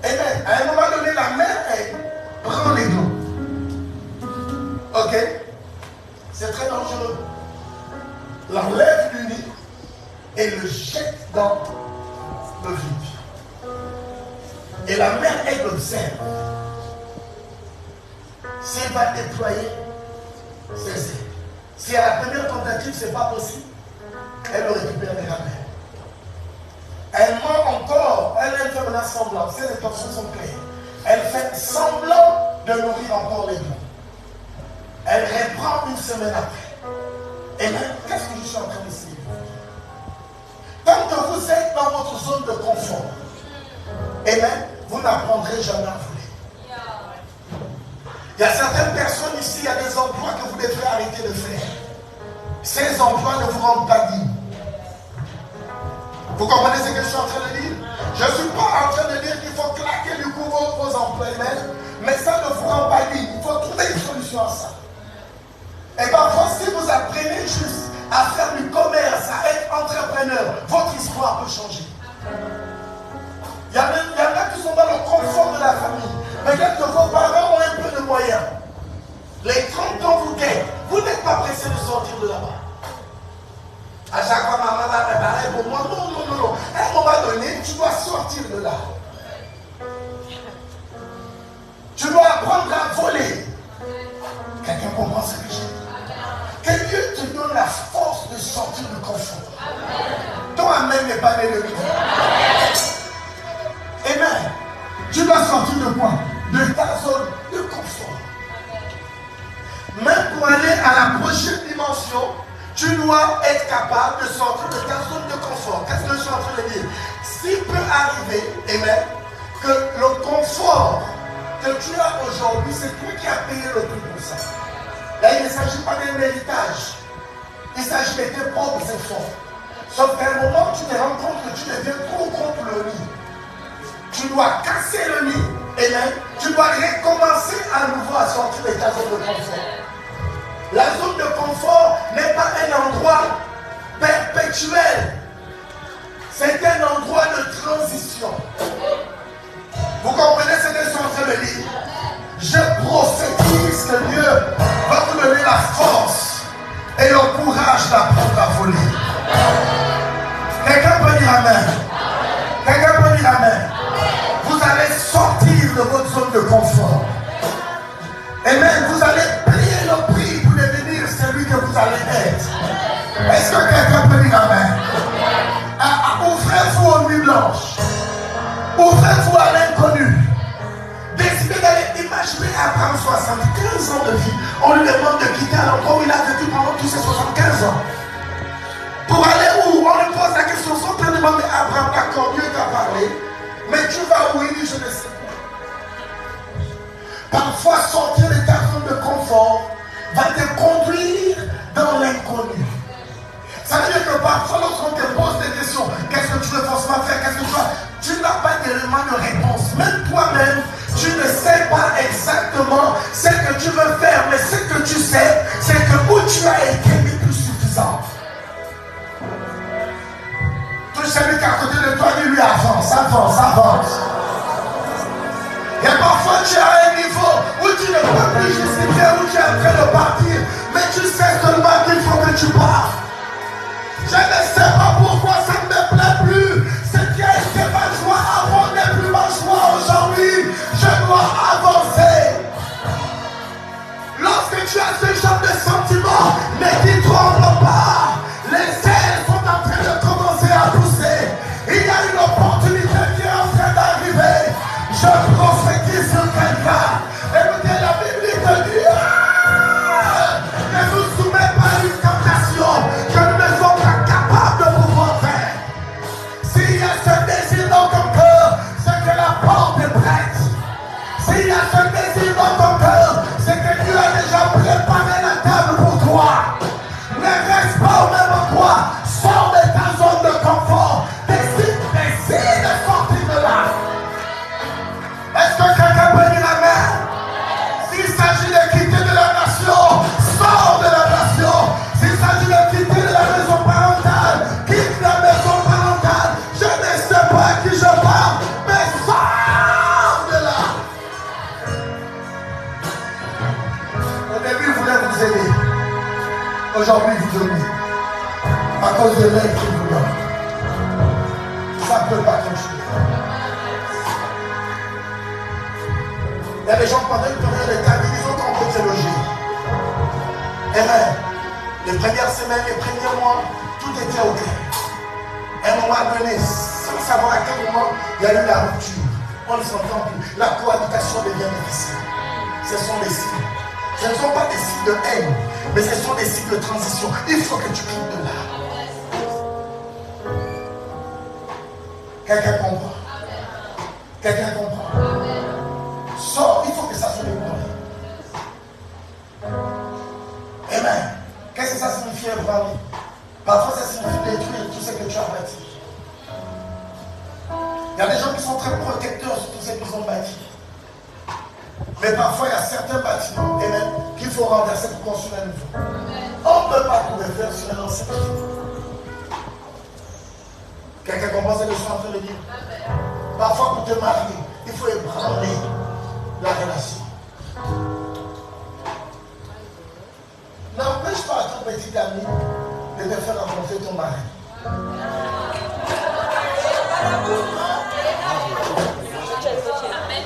Amen. À un moment donné, la mère, elle prend les dos. Ok? C'est très dangereux. L'enlève du nid et le jette dans le vide. Et la mère, elle observe. Si elle va déployer ses ailes. Si à la première tentative, ce n'est pas possible, elle le récupère de la mère. Elle ment encore, elle fait maintenant semblant. Ses intentions sont claires. Elle fait semblant de nourrir encore les blancs. Elle reprend une semaine après. Et même, qu'est-ce que je suis en train d'essayer de dire? Tant que vous êtes dans votre zone de confort, et même, vous n'apprendrez jamais à voler. Il y a certaines personnes ici, il y a des emplois que vous devez arrêter de faire. Ces emplois ne vous rendent pas digne. Vous comprenez ce que je suis en train de dire? Je ne suis pas en train de dire qu'il faut claquer du coup vos emplois, mais ça ne vous rend pas digne. Il faut trouver une solution à ça. Et parfois, si vous apprenez juste à faire du commerce, à être entrepreneur, votre histoire peut changer. Il y en a qui sont dans le confort de la famille. Peut-être que vos parents ont un peu de moyens. Les 30 ans vous guettent. Vous n'êtes pas pressé de sortir de là-bas. À chaque fois, maman va préparer pour moi. Non. À un moment donné, tu dois sortir de là. Tu dois apprendre à voler. Quelqu'un comprend ce que j'ai dit? Que Dieu te donne la force de sortir du confort. Ton amen n'est pas né de lui. Amen. Tu dois sortir de quoi? De ta zone de confort. Même pour aller à la prochaine dimension, tu dois être capable de sortir de ta zone de confort. Qu'est-ce que je suis en train de dire? s'il peut arriver, amen, que le confort que tu as aujourd'hui, c'est toi qui as payé le prix pour ça. Là, il ne s'agit pas d'un héritage. Il s'agit de tes propres efforts. Sauf qu'à un moment, tu te rends compte que tu deviens trop contre le lit. Tu dois casser le lit. Amen. Tu dois recommencer à nouveau à sortir de ta zone de confort. La zone de confort n'est pas un endroit perpétuel. C'est un endroit de transition. Vous comprenez ce que je suis en train de dire? Je prophétise que Dieu va vous donner la force et le courage d'apprendre à voler. Quelqu'un peut dire Amen. Quelqu'un peut dire Amen. Vous allez sortir de votre zone de confort. Amen. Vous allez payer le prix pour devenir celui que vous allez être. Est-ce que quelqu'un peut dire Amen? Ouvrez-vous aux nuits blanches. Ouvrez-vous à l'inconnu. Décidez d'aller imaginer Abraham 75 ans de vie. On lui demande de quitter l'endroit où il a vécu pendant tous ces 75 ans. Pour aller où? On lui pose la question sans te demander Abraham, d'accord, Dieu t'a parlé. Mais tu vas où? Il dit, je ne sais pas. Parfois, sortir de ta zone de confort va te conduire dans l'inconnu. Ça veut dire que parfois, lorsqu'on te pose des questions, qu'est-ce que tu veux forcément faire? Qu'est-ce que tu vas? Tu n'as pas d'élément de réponse. Même toi-même, tu ne sais pas exactement ce que tu veux faire. Mais ce que tu sais, c'est que où tu as été n'est plus suffisant. Tout celui qui est à côté de toi, lui avance, avance, avance. Et parfois, tu es à un niveau où tu ne peux plus justifier, où tu es en train de partir. Mais tu sais seulement qu'il faut que tu partes. Je ne sais pas pourquoi ça ne me plaît plus. Ce qui a été ma joie avant n'est plus ma joie aujourd'hui. Je dois avancer. Lorsque tu as ce genre de sentiment, ne t'y trompe pas. Les ailes sont en train de commencer à pousser. Il y a une opportunité qui est en train d'arriver. Je prophétise sur quelqu'un. Écoutez, la Bible te dit ne vous soumets pas à une tentation que nous ne sommes pas capables de pouvoir faire. S'il y a ce désir dans ton cœur, c'est que la porte est prête. S'il y a ce désir dans ton cœur, c'est que Dieu a déjà préparé la table pour toi. Ne reste pas au même endroit. Sors de ta zone de confort. Décide de sortir de là. Est-ce que quelqu'un peut dire Amen? S'il s'agit de quitter de la nation, sors de la nation. S'il s'agit de quitter de la maison parentale, quitte la maison parentale. Je ne sais pas à qui je parle, mais sors de là. Au début, il voulait vous aider. Aujourd'hui, vous domine. À cause de l'aide qu'il vous donne. Ça ne peut pas continuer. Il y a des gens pendant une période de temps, ils ont compris se loger. Amen. Les premières semaines, les premiers mois, tout était OK. À un moment donné, sans savoir à quel moment, il y a eu la rupture. On ne s'entend plus. La cohabitation devient difficile. Ce sont des signes. Ce ne sont pas des signes de haine, mais ce sont des signes de transition. Il faut que tu quittes de là. Quelqu'un comprend? Quelqu'un comprend? Sors, il faut que ça se débrouille. Amen. Qu'est-ce que ça signifie, ébranler? Parfois, ça signifie détruire tout ce que tu as bâti. Il y a des gens qui sont très protecteurs sur tout ce qu'ils ont bâti. Mais parfois, il y a certains bâtiments, amen, qu'il faut renverser pour construire un nouveau. On ne peut pas tout refaire sur un ancien bâtiment. Quelqu'un comprend ce que je suis en train de dire? Parfois, pour te marier, il faut ébranler la relation. N'empêche pas à ton petit ami de te faire rencontrer ton mari.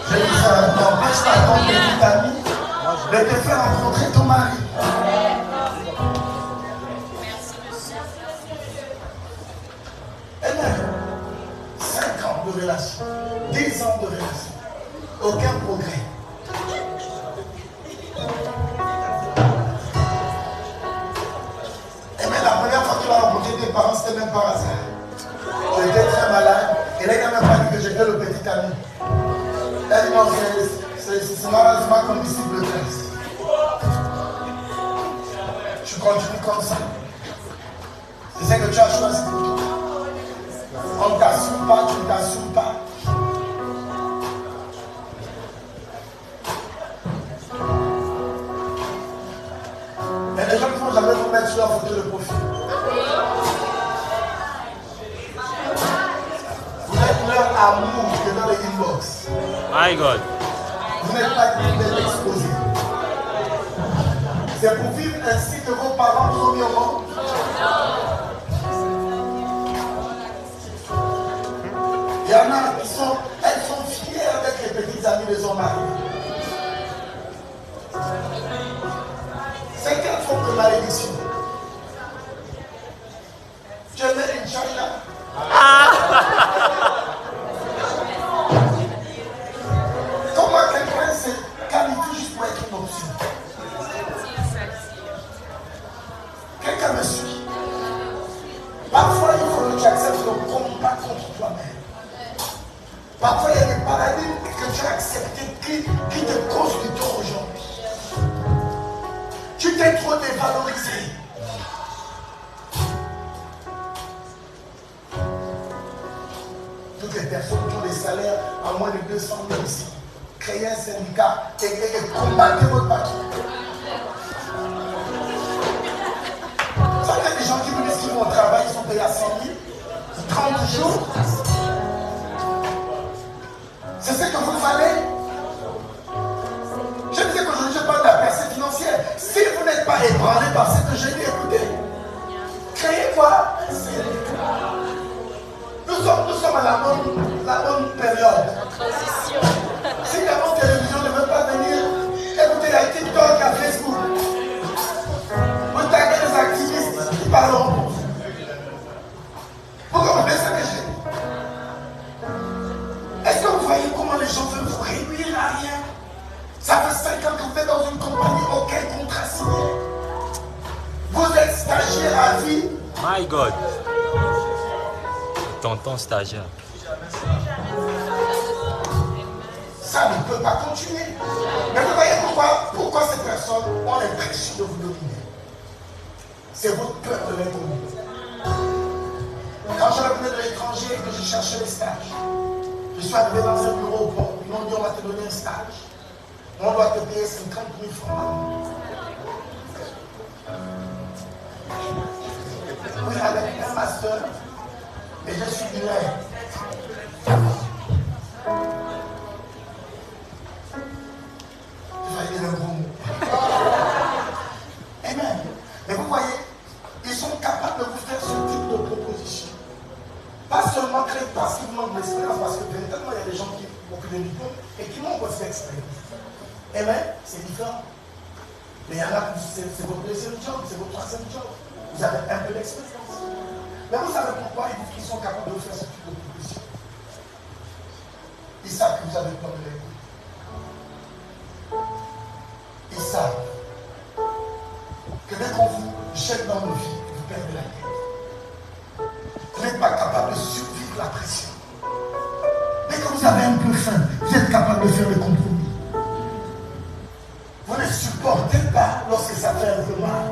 Je dis ça, n'empêche pas à ton petit ami de te faire rencontrer ton mari. Amen. 5 ans de relation, 10 ans de relation, aucun progrès. Et même la première fois que tu l'as rencontré tes parents, c'était même par hasard. Tu étais très malade et là même pas dit que j'étais le petit ami. Elle dit non, c'est malheureusement comme ici le 13. Tu continues comme ça. C'est ce que tu as choisi pour toi. On ne t'assume pas, tu ne t'assumes pas. Mais les gens ne vont jamais vous mettre sur la photo de profil. Vous êtes leur amour que dans les inbox. My God. Vous n'êtes pas d'être exposé. C'est pour vivre ainsi que vos parents vous ont mis au monde. Il y en a qui sont, elles sont fières d'être les petites amies de son mari. C'est quelle forme de malédiction? Tu es né in China? Comment quelqu'un se qualifie juste pour être une option? Quelqu'un me suit. Parfois, il faut que tu acceptes le combat contre toi-même. Parfois, il y a des paradigmes que tu as acceptés qui te causent du tort aujourd'hui. Tu t'es trop dévalorisé. Toutes les personnes qui ont des salaires à moins de 200 000 ici, créez un syndicat et combattez votre parti. Ça, il y a des gens qui vous disent qu'ils vont au travail, ils sont payés à 100 000, 30 jours. C'est ce que vous valez. Je disais qu'aujourd'hui, je parle de la percée financière. Si vous n'êtes pas ébranlé par ce que j'ai dit, écoutez, créez quoi? Nous sommes à la bonne période. Si la bonne télévision ne veut pas venir, écoutez, il y a TikTok, il y a Facebook. Vous taguez les activistes qui parleront pour vous. Vous comprenez ce que j'ai dit? Est-ce que vous voyez comment les gens veulent vous réduire à rien? Ça fait 5 ans que vous êtes dans une compagnie, aucun contrat signé. Vous êtes stagiaire à vie. My God. Tonton stagiaire. Ça ne peut pas continuer. Mais vous voyez pourquoi ces personnes ont l'impression de vous dominer? C'est votre peur de l'inconnu. Quand je revenais de l'étranger et que je cherchais des stages, je suis arrivé dans un bureau au port. Ils m'ont dit on va te donner un stage. On doit te payer 50 000 francs. Oui, avec un master. Et je suis bilingue. Je vais dire un gros mot. Amen. Mais vous voyez, ils sont capables de vous faire ce type de proposition. Pas seulement parce qu'ils vous manquent d'expérience, parce que véritablement il y a des gens qui ont beaucoup de diplômes et qui n'ont pas cette expérience. Amen, c'est différent. Mais il y en a qui c'est votre deuxième job, c'est votre troisième job. Vous avez un peu d'expérience. Mais vous savez pourquoi ils sont capables de vous faire ce type de proposition? Ils savent que vous avez peur de l'écoute. Ils savent que dès qu'on vous jette dans nos vies, vous perdez la tête. Vous n'êtes pas capable de survivre la pression. Dès que vous avez un peu faim, vous êtes capable de faire des compromis. Vous ne supportez pas lorsque ça fait un peu mal.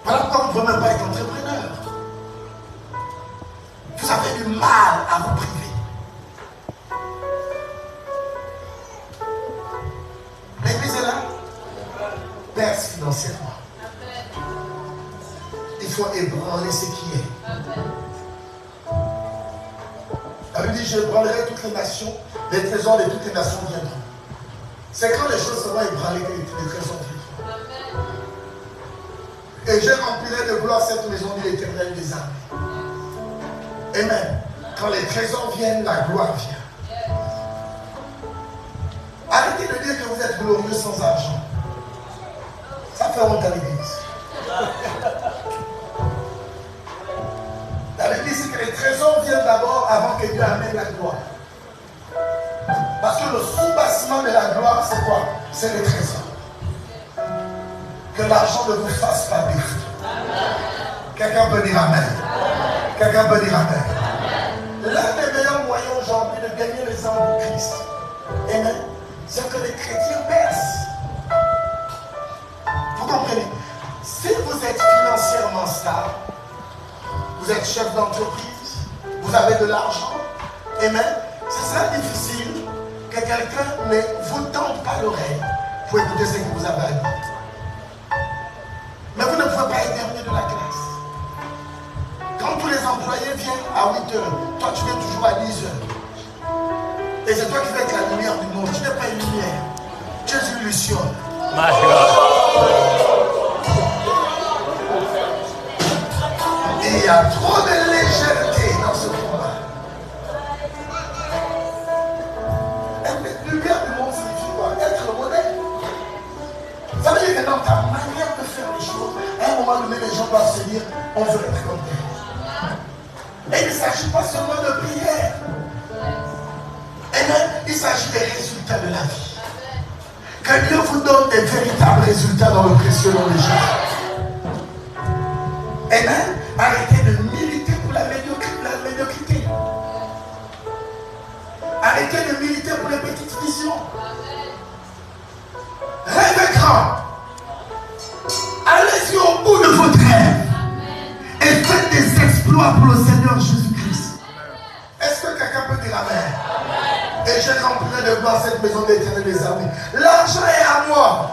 Voilà pourquoi vous ne pouvez même pas être entrepreneur. Vous avez du mal à vous priver. L'église est là. Perce financièrement. Il faut ébranler ce qui est. La Bible dit, je ébranlerai toutes les nations, les trésors de toutes les nations viendront. C'est quand les choses seront ébranlées que les trésors viendront. Et je remplirai de gloire cette maison, dit l'Éternel des armées. Amen. Quand les trésors viennent, la gloire vient. Arrêtez de dire que vous êtes glorieux sans argent. Ça fait honte à l'église. La Bible dit que les trésors viennent d'abord avant que Dieu amène la gloire. Parce que le sous-bassement de la gloire, c'est quoi? C'est les trésors. Que l'argent ne vous fasse pas défaut. Quelqu'un peut dire Amen. Quelqu'un peut dire Amen. l'exemple de Christ. Amen. C'est que les chrétiens baissent. Vous comprenez? Si vous êtes financièrement stable, vous êtes chef d'entreprise, vous avez de l'argent, amen, ce sera difficile que quelqu'un ne vous tende pas l'oreille pour écouter ce que vous avez à dire. Mais vous ne pouvez pas être dernier de la classe. Quand tous les employés viennent à 8 heures, toi tu viens toujours à 10 heures. Et c'est toi qui vas être la lumière du monde. Tu n'es pas une lumière, tu es une luciole. My God. Il y a trop de légèreté dans ce combat. Être lumière du monde signifie quoi? Être le modèle. Ça veut dire que dans ta manière de faire les choses, à un moment donné, les gens doivent se dire, on veut être comme elle. Et il ne s'agit pas seulement de prière. Amen. Il s'agit des résultats de la vie. Que Dieu vous donne des véritables résultats dans le précieux nom de Jésus. Amen. Arrêtez de militer pour la médiocrité. Arrêtez de militer pour les petites visions. Rêvez grand. Allez-y au bout de votre rêve. Et faites des exploits pour le Seigneur Jésus-Christ. Est-ce que quelqu'un peut dire amen? Et je remplirai de gloire cette maison d'Éternel des armées. L'argent est à moi.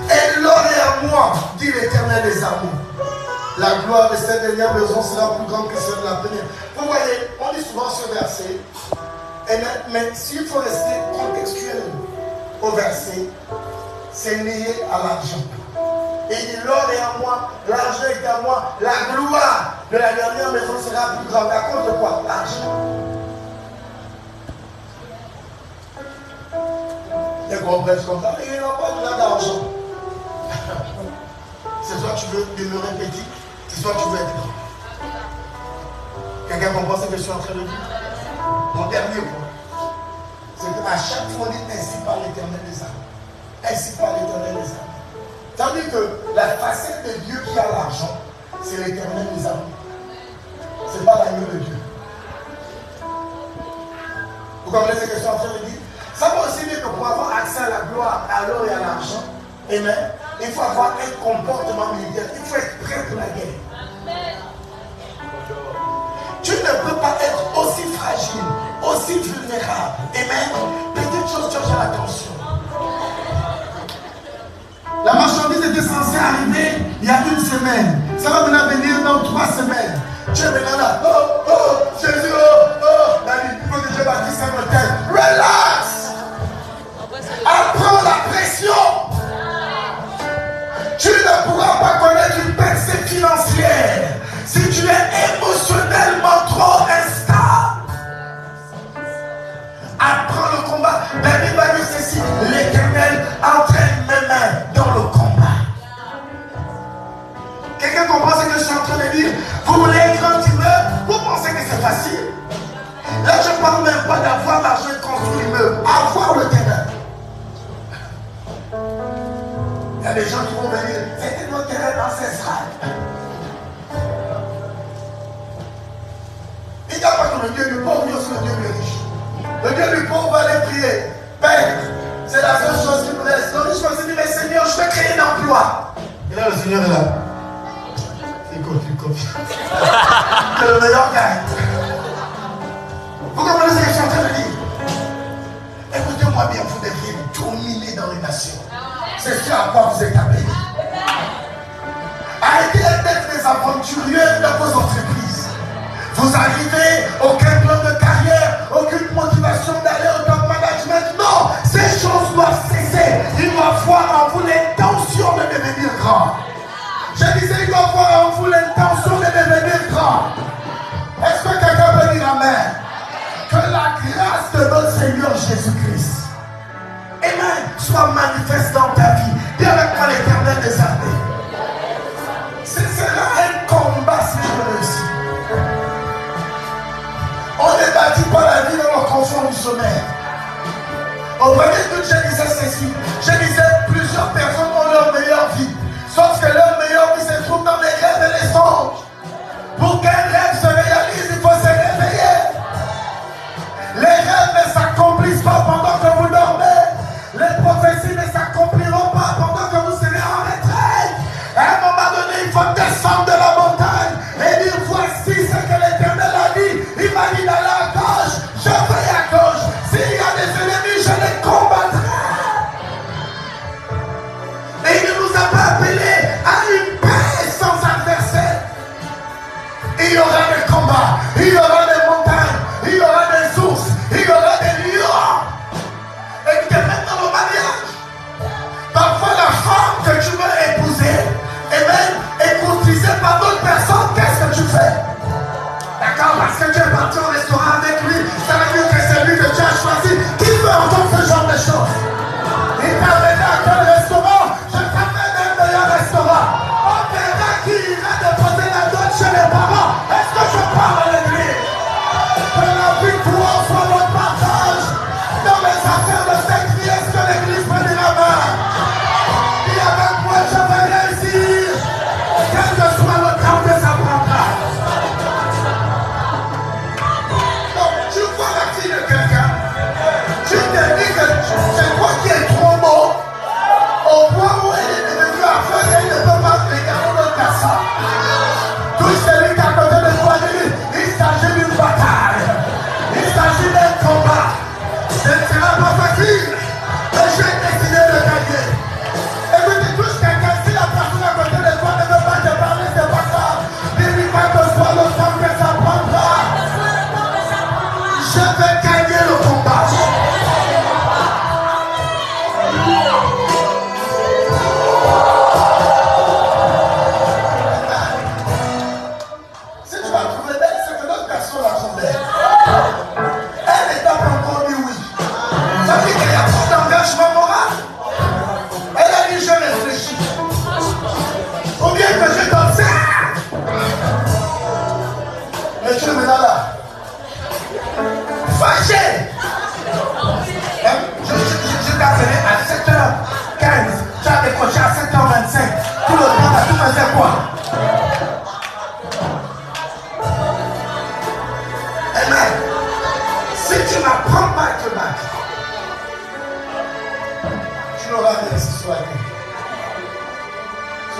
Et l'or est à moi, dit l'Éternel des armées. La gloire de cette dernière maison sera plus grande que celle de la première. Vous voyez, on dit souvent ce verset. Mais s'il faut rester contextuel au verset, c'est lié à l'argent. Et il dit, l'or est à moi, l'argent est à moi, la gloire de la dernière maison sera plus grande. À cause de quoi? L'argent. Il y a qu'on prêche comme ça, mais il n'y a pas besoin d'argent. C'est soit tu veux demeurer petit, c'est soit tu veux être grand. Quelqu'un comprend ce que je suis en train de dire? Mon dernier point, c'est qu'à chaque fois on dit ainsi par l'Éternel des armées. Ainsi par l'Éternel des armées. Ça veut dire que la facette de Dieu qui a l'argent, c'est l'Éternel des armées. Ce n'est pas l'agneau de Dieu. Vous comprenez ce que je suis en train de dire? Ça veut aussi dire que pour avoir accès à la gloire, à l'or et à l'argent, amen, il faut avoir un comportement militaire. Il faut être prêt pour la guerre. Tu ne peux pas être aussi fragile, aussi vulnérable. Amen. Petite chose, tu as l'attention. La marchandise était censée arriver il y a 1 semaine. Ça va maintenant venir dans 3 semaines. Tu es maintenant là. Oh, Jésus, David, il faut que Dieu bâtisse un hôtel. Relax. Apprends la pression. Tu ne pourras pas connaître une percée financière si tu es émotionnellement trop instable. Apprends le combat. David va dire ceci: l'Éternel entraîne mes mains dans le combat. Quelqu'un comprend ce que je suis en train de dire? Vous voulez un grand immeuble? Vous pensez que c'est facile? Là, je ne parle même pas d'avoir l'argent de construire l'immeuble. Avoir le terrain. Il y a des gens qui vont venir. C'était notre terrain ancestral. Il n'y a pas que le Dieu du pauvre, il y a aussi le Dieu du riche. Le Dieu du pauvre va aller prier. Père, c'est la seule chose qui nous reste. Le riche va se dire, mais Seigneur, je vais créer un emploi. Et là, le Seigneur est là. Il copie. Que le meilleur gagne. Vous comprenez ce que je suis en train de dire? Écoutez-moi bien, vous devriez dominer dans les nations. C'est ce à quoi vous êtes appelés. Arrêtez d'être des aventuriers dans vos entreprises. Vous arrivez, aucun plan de carrière, aucune motivation d'aller au top management. Non, ces choses doivent cesser. Il doit voir en vous l'intention de devenir grand. Je disais, il doit voir en vous l'intention de devenir grand. Est-ce que quelqu'un peut dire amen? Que la grâce de notre Seigneur Jésus-Christ, amen, soit manifeste dans ta vie. Dis avec moi l'Éternel des armées. Ce sera un combat si je réussis. On ne bâtit pas la vie dans le confort du sommeil. Au premier but, je disais ceci. Je disais, plusieurs personnes ont leur meilleure vie. Sauf que leur meilleure vie se trouve dans les rêves et les songes. Pour qu'un rêve se réalise, il faut se réveiller. Les rêves ne s'accomplissent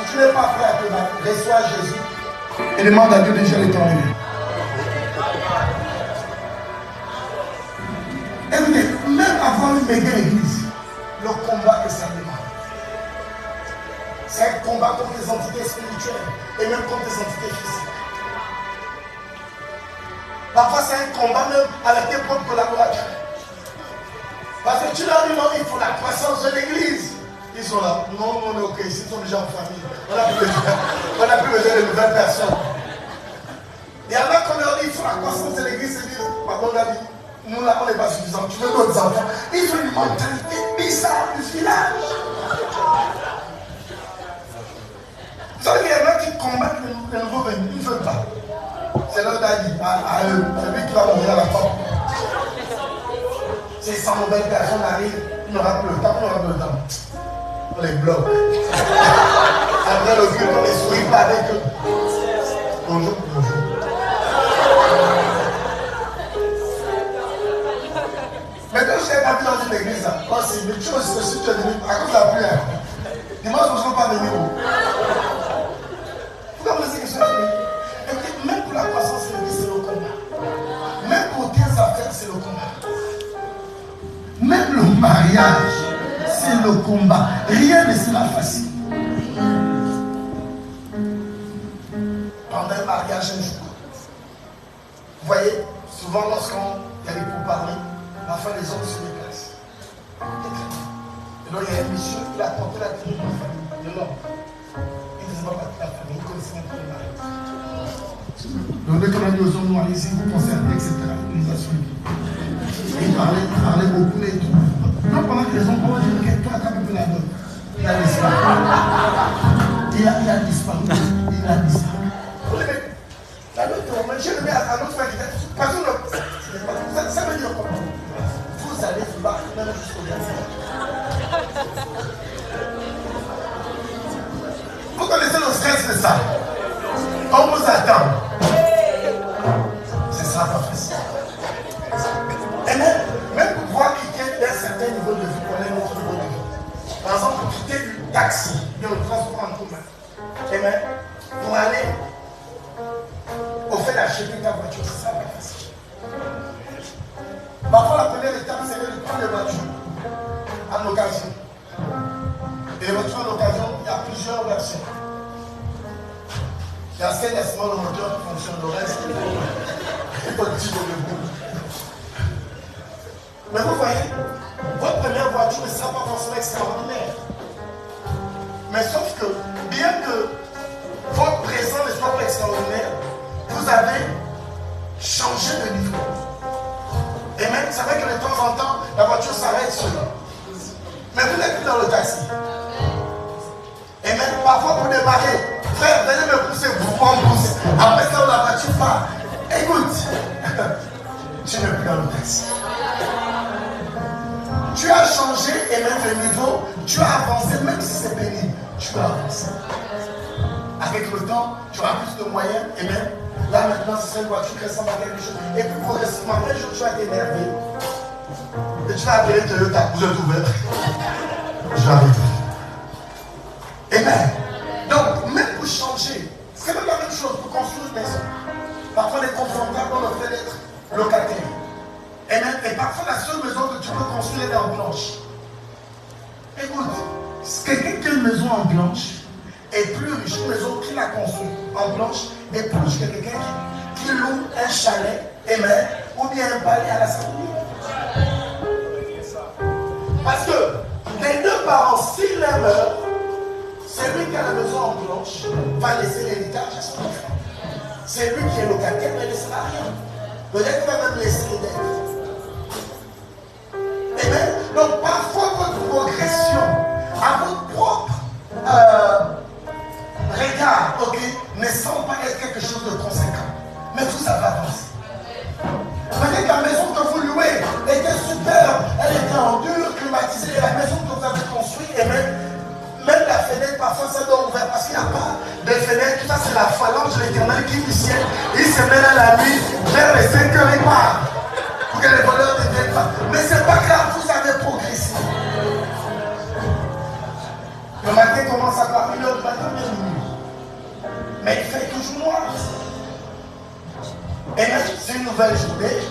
Si tu n'es pas prêt à te battre, reçois Jésus et demande à Dieu déjà de t'enlever. Écoutez, même avant de m'aider l'église, le combat que ça demande, c'est un combat contre les entités spirituelles et même contre les entités physiques. Parfois, c'est un combat même avec tes propres collaborateurs. Parce que tu leur dis non, il faut la croissance de l'église. Ils sont là. Non, on est ok, ici, ils sont déjà en famille. On n'a plus besoin de nouvelles personnes. Il y en a qui leur dit il faut la croissance de l'église. Ils disent, pardon, David, nous là, on n'est pas suffisant. Tu veux d'autres enfants. Ils ont une mentalité bizarre du village. Vous savez, il y en a qui combattent les nouveaux venus. Ils ne veulent pas. C'est leur David, à eux. C'est lui qui va mourir à la porte. Si 100 nouvelles personnes arrivent, il n'aura plus le temps, il n'aura plus le temps. On les bloque. Après le culte, on les sourit pas avec eux. Bonjour, bonjour. Mais quand je t'ai pas vu dans une église, c'est une chose que si tu es venu à cause de la prière, dimanche, je ne suis pas venu où? Pourquoi vous dites que je suis venu? Même pour la croissance de l'église, c'est le combat. Même pour tes affaires, c'est le combat. Même le mariage, c'est le combat. Rien ne sera facile. Pendant un mariage, un jour. Vous voyez, souvent lorsqu'on y avait pour parler, parfois les hommes se déplacent. Et donc il y a un monsieur qui a porté la tenue de la famille, de l'homme. Il ne faisait pas partie de la famille, il connaissait même pas le mari. Donc dès qu'on a dit aux hommes, nous allez-y, vous concertez, etc. Ils nous a suivis. Il parlait beaucoup et tout. Donc pendant que les hommes vont dire que toi, t'as peu la bonne. Il a disparu. Il a disparu. Il a disparu. Je le mets à notre frère qui était. Parce que ça veut dire quoi? Vous allez vous battre même jusqu'au dernier. Vous connaissez le stress de ça? On vous attend. C'est ça, pas facile. Et même pour pouvoir quitter d'un certain niveau de vie, pour aller à un autre niveau de vie. Par exemple, pour quitter du taxi, de le transport en commun. Et même, pour aller au fait d'acheter ta voiture, c'est ça, pas facile. Parfois, la première étape, c'est de prendre les voitures en occasion. Et les voitures en occasion, il y a plusieurs versions. Il y a celle qui le moteur qui fonctionne, le reste, il faut le petit debout. Mais vous voyez, votre première voiture ne sera pas forcément extraordinaire. Mais sauf que, bien que votre présent ne soit pas extraordinaire, vous avez changé de niveau. Et même, vous savez que de temps en temps, la voiture s'arrête sur vous. Mais vous n'êtes plus dans le taxi. Et même parfois pour démarrer, frère, venez me pousser, vous me pousse. Après ça, la voiture part. Écoute, tu n'es plus dans le taxi. Tu as changé et même le niveau, tu as avancé, même si c'est pénible, tu as avancé. Avec le temps, tu auras plus de moyens et même là maintenant, c'est une voiture qui ressemble à quelque chose. Et puis progressivement, un jour, tu vas t'énerver. Et tu vas appeler Toyota, vous êtes ouvert. J'arrive. Amen. Donc, même pour changer, c'est même la même chose pour construire une maison. Parfois, on est confronté dans le fait d'être locataire. Amen. Et parfois, la seule maison que tu peux construire est en blanche. Écoute, quelqu'un qui a une maison en blanche est plus riche. Une maison qu'il a construite en blanche est plus riche que quelqu'un qui loue un chalet, amen, ou bien un palais à la Saint-Denis. Parce que les deux parents, s'ils meurent, c'est lui qui a la maison en blanche, va laisser l'héritage à son enfant. C'est lui qui est locataire, mais ne laissera rien. Peut-être qu'il va même laisser les dettes. Amen. Donc parfois votre progression à votre propre regard, ok, ne semble pas être quelque chose de conséquent. Mais vous avez avancé. Peut-être que la maison que vous louez était superbe, elle était en dur, climatisée, et la maison que vous avez construite, et même la fenêtre, parfois ça doit ouvrir parce qu'il n'y a pas de fenêtre. Tout ça, c'est la phalange de l'Éternel qui du ciel. Il se met à la nuit vers les 5 heures et part pour que les voleurs ne viennent pas. Mais c'est pas grave, vous avez progressé. Le matin, commence à voir 1h du matin, bien minuit. Mais il fait toujours noir. Et là, c'est une nouvelle journée,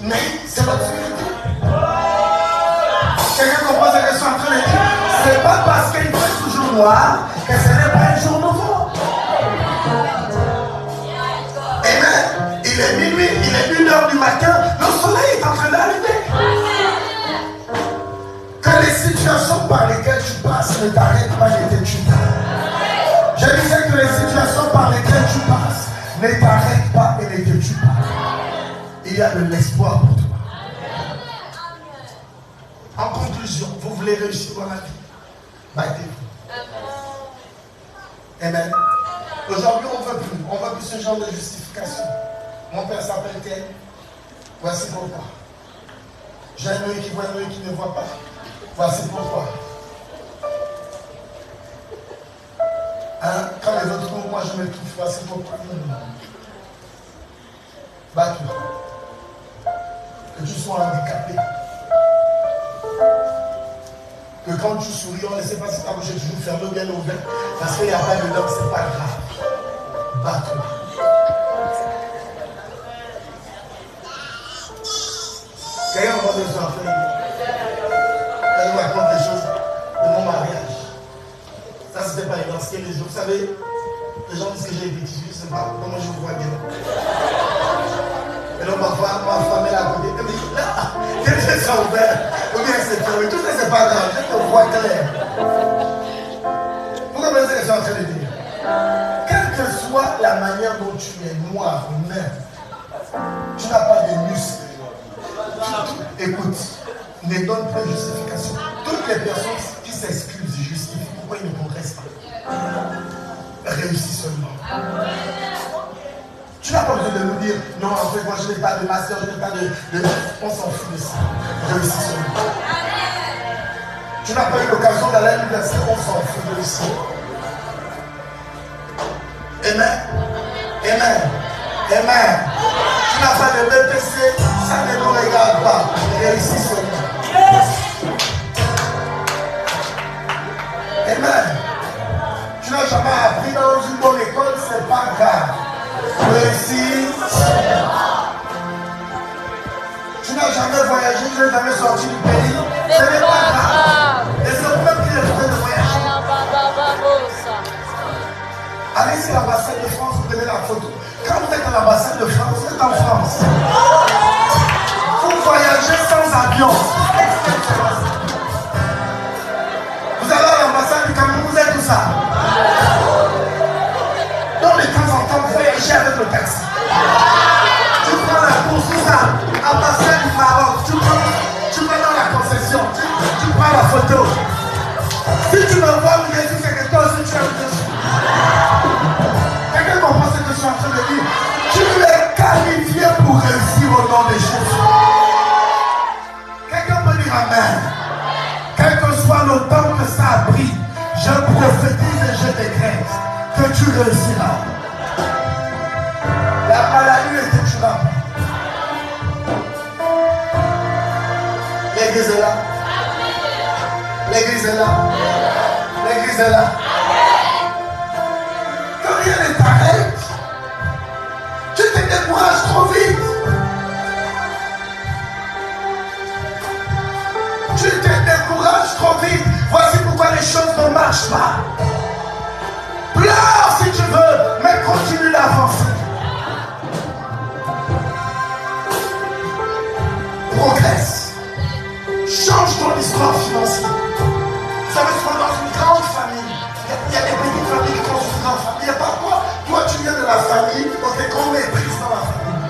mais c'est l'obscurité. Quelqu'un comprend ce que je suis en train de dire? C'est pas parce qu'il fait toujours noir que ce n'est pas un jour nouveau. Amen. Il est minuit, il est 1h du matin, le soleil est en train d'arriver. Que les situations par lesquelles tu passes ne t'arrêtent pas, ne te tuent pas. Je disais que les situations par lesquelles tu passes ne t'arrêtent pas et ne te tuent pas. Il y a de l'espoir pour toi. En conclusion, vous voulez réussir dans la vie, battez-vous. Amen. Aujourd'hui, on ne veut plus ce genre de justification. Mon père s'appelle tel. Voici pourquoi. J'ai un œil qui voit, un œil qui ne voit pas. Voici pourquoi. Hein? Quand les autres courent, moi je me touche. Voici pourquoi. Bats-toi. Que tu sois handicapé. Que quand tu souris, on ne sait pas si ta bouche est toujours fermée ou bien ouverte. Parce qu'il n'y a pas de l'homme, c'est pas grave. Bats-toi. Quelqu'un va de son enfant. Elle nous raconte des choses de mon mariage. Ça, c'était pas évident. Ce qui est les jours. Vous savez, les gens disent que j'ai été tissue, je ne sais pas comment je vous vois bien. Et donc, parfois, ma femme est là à côté. Elle me dit, là, que je sois ouvert. Ou bien c'est fermé. Tout ça, c'est pas grave. Je te vois clair. Vous comprenez ce que je suis en train de dire? Quelle que soit la manière dont tu es noir ou même, tu n'as pas de muscles. Écoute, ne donne pas de justification. Toutes les personnes qui s'excusent justifient pourquoi ils ne progressent pas. Réussis seulement. Tu n'as pas besoin de nous dire, non, en fait, moi je n'ai pas de master, je n'ai pas de... On s'en fout de ça. Réussis seulement. Tu n'as pas eu l'occasion d'aller à l'université, on s'en fout de ça. Amen. Amen. Amen. Tu n'as pas de BPC, ça ne nous regarde pas. Réussis seulement. Amen. Tu n'as jamais appris dans une bonne école, c'est pas grave. Réussis seulement. Tu n'as jamais voyagé, tu n'as jamais sorti du pays, ce n'est pas grave. Et c'est même qu'il est en train de voyager. Allez sur l'ambassade de France, vous prenez la photo. Quand vous êtes à l'ambassade de France, vous êtes en France. Vous voyagez sans avion. Vous allez à l'ambassade du Cameroun, vous êtes où ça? Donc de temps en temps, vous voyagez avec le taxi. Tu prends la course, tout ça. Ambassade du Maroc, tu vas dans la concession, tu prends la photo. Si tu me vois, vous dites c'est que toi aussi tu es dessus. Quelqu'un comprend ce que je suis en train de dire? Tu es qualifié pour réussir au nom de Jésus. Quelqu'un peut dire Amen. Quel que soit le temps que ça a pris, je prophétise et je décrète que tu réussiras. La maladie ne te tuera pas. L'église est là. L'église est là. L'église est là. Que rien ne t'arrête. Tu te décourages trop vite. Tu te décourages trop vite. Voici pourquoi les choses ne marchent pas. Pleure si tu veux, mais continue d'avancer. Progresse. Change ton histoire financière. Vous savez, souvent dans une grande famille, il y a des petites familles qui construisent une grande famille. Et parfois, toi tu viens de la famille, on te qu'on méprise dans la famille.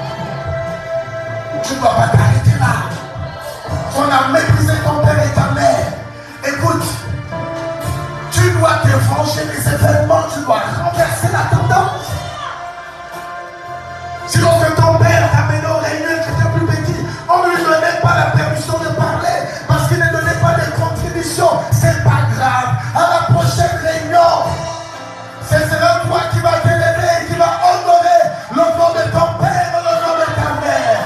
Tu ne dois pas t'arrêter là. On a méprisé ton père et ta mère. Écoute, tu dois te venger des événements, tu dois renverser la tendance. Si lorsque ton père t'a mené au réunion qui était plus petit, on ne lui donnait pas la permission de parler parce qu'il ne donnait pas de contribution. C'est pas grave. À la prochaine réunion, ce sera toi qui vas t'élever et qui vas honorer le nom de ton père et le nom de ta mère.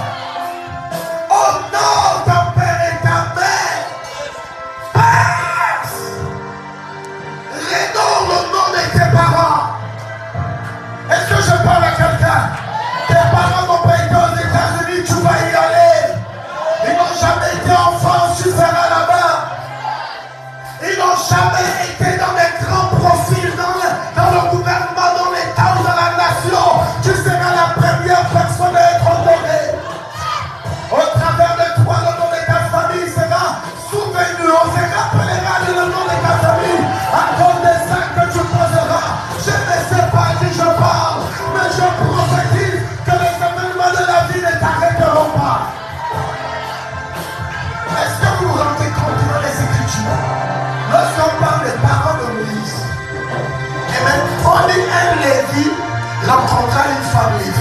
rencontra une famille.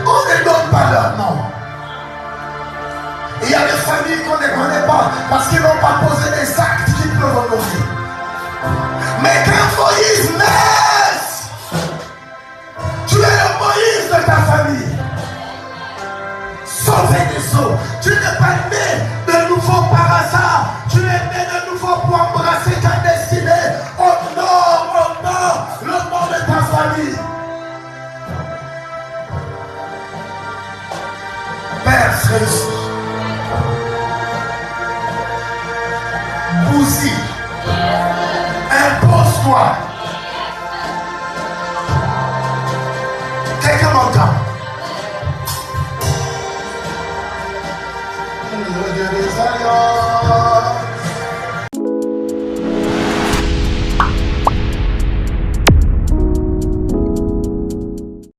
On ne donne pas leur nom. Il y a des familles qu'on ne connaît pas parce qu'ils n'ont pas posé des actes qui peuvent honorer. Mais quand Moïse naît, tu es le Moïse de ta famille. Sauvé des eaux. Tu n'es pas né de nouveau paradis.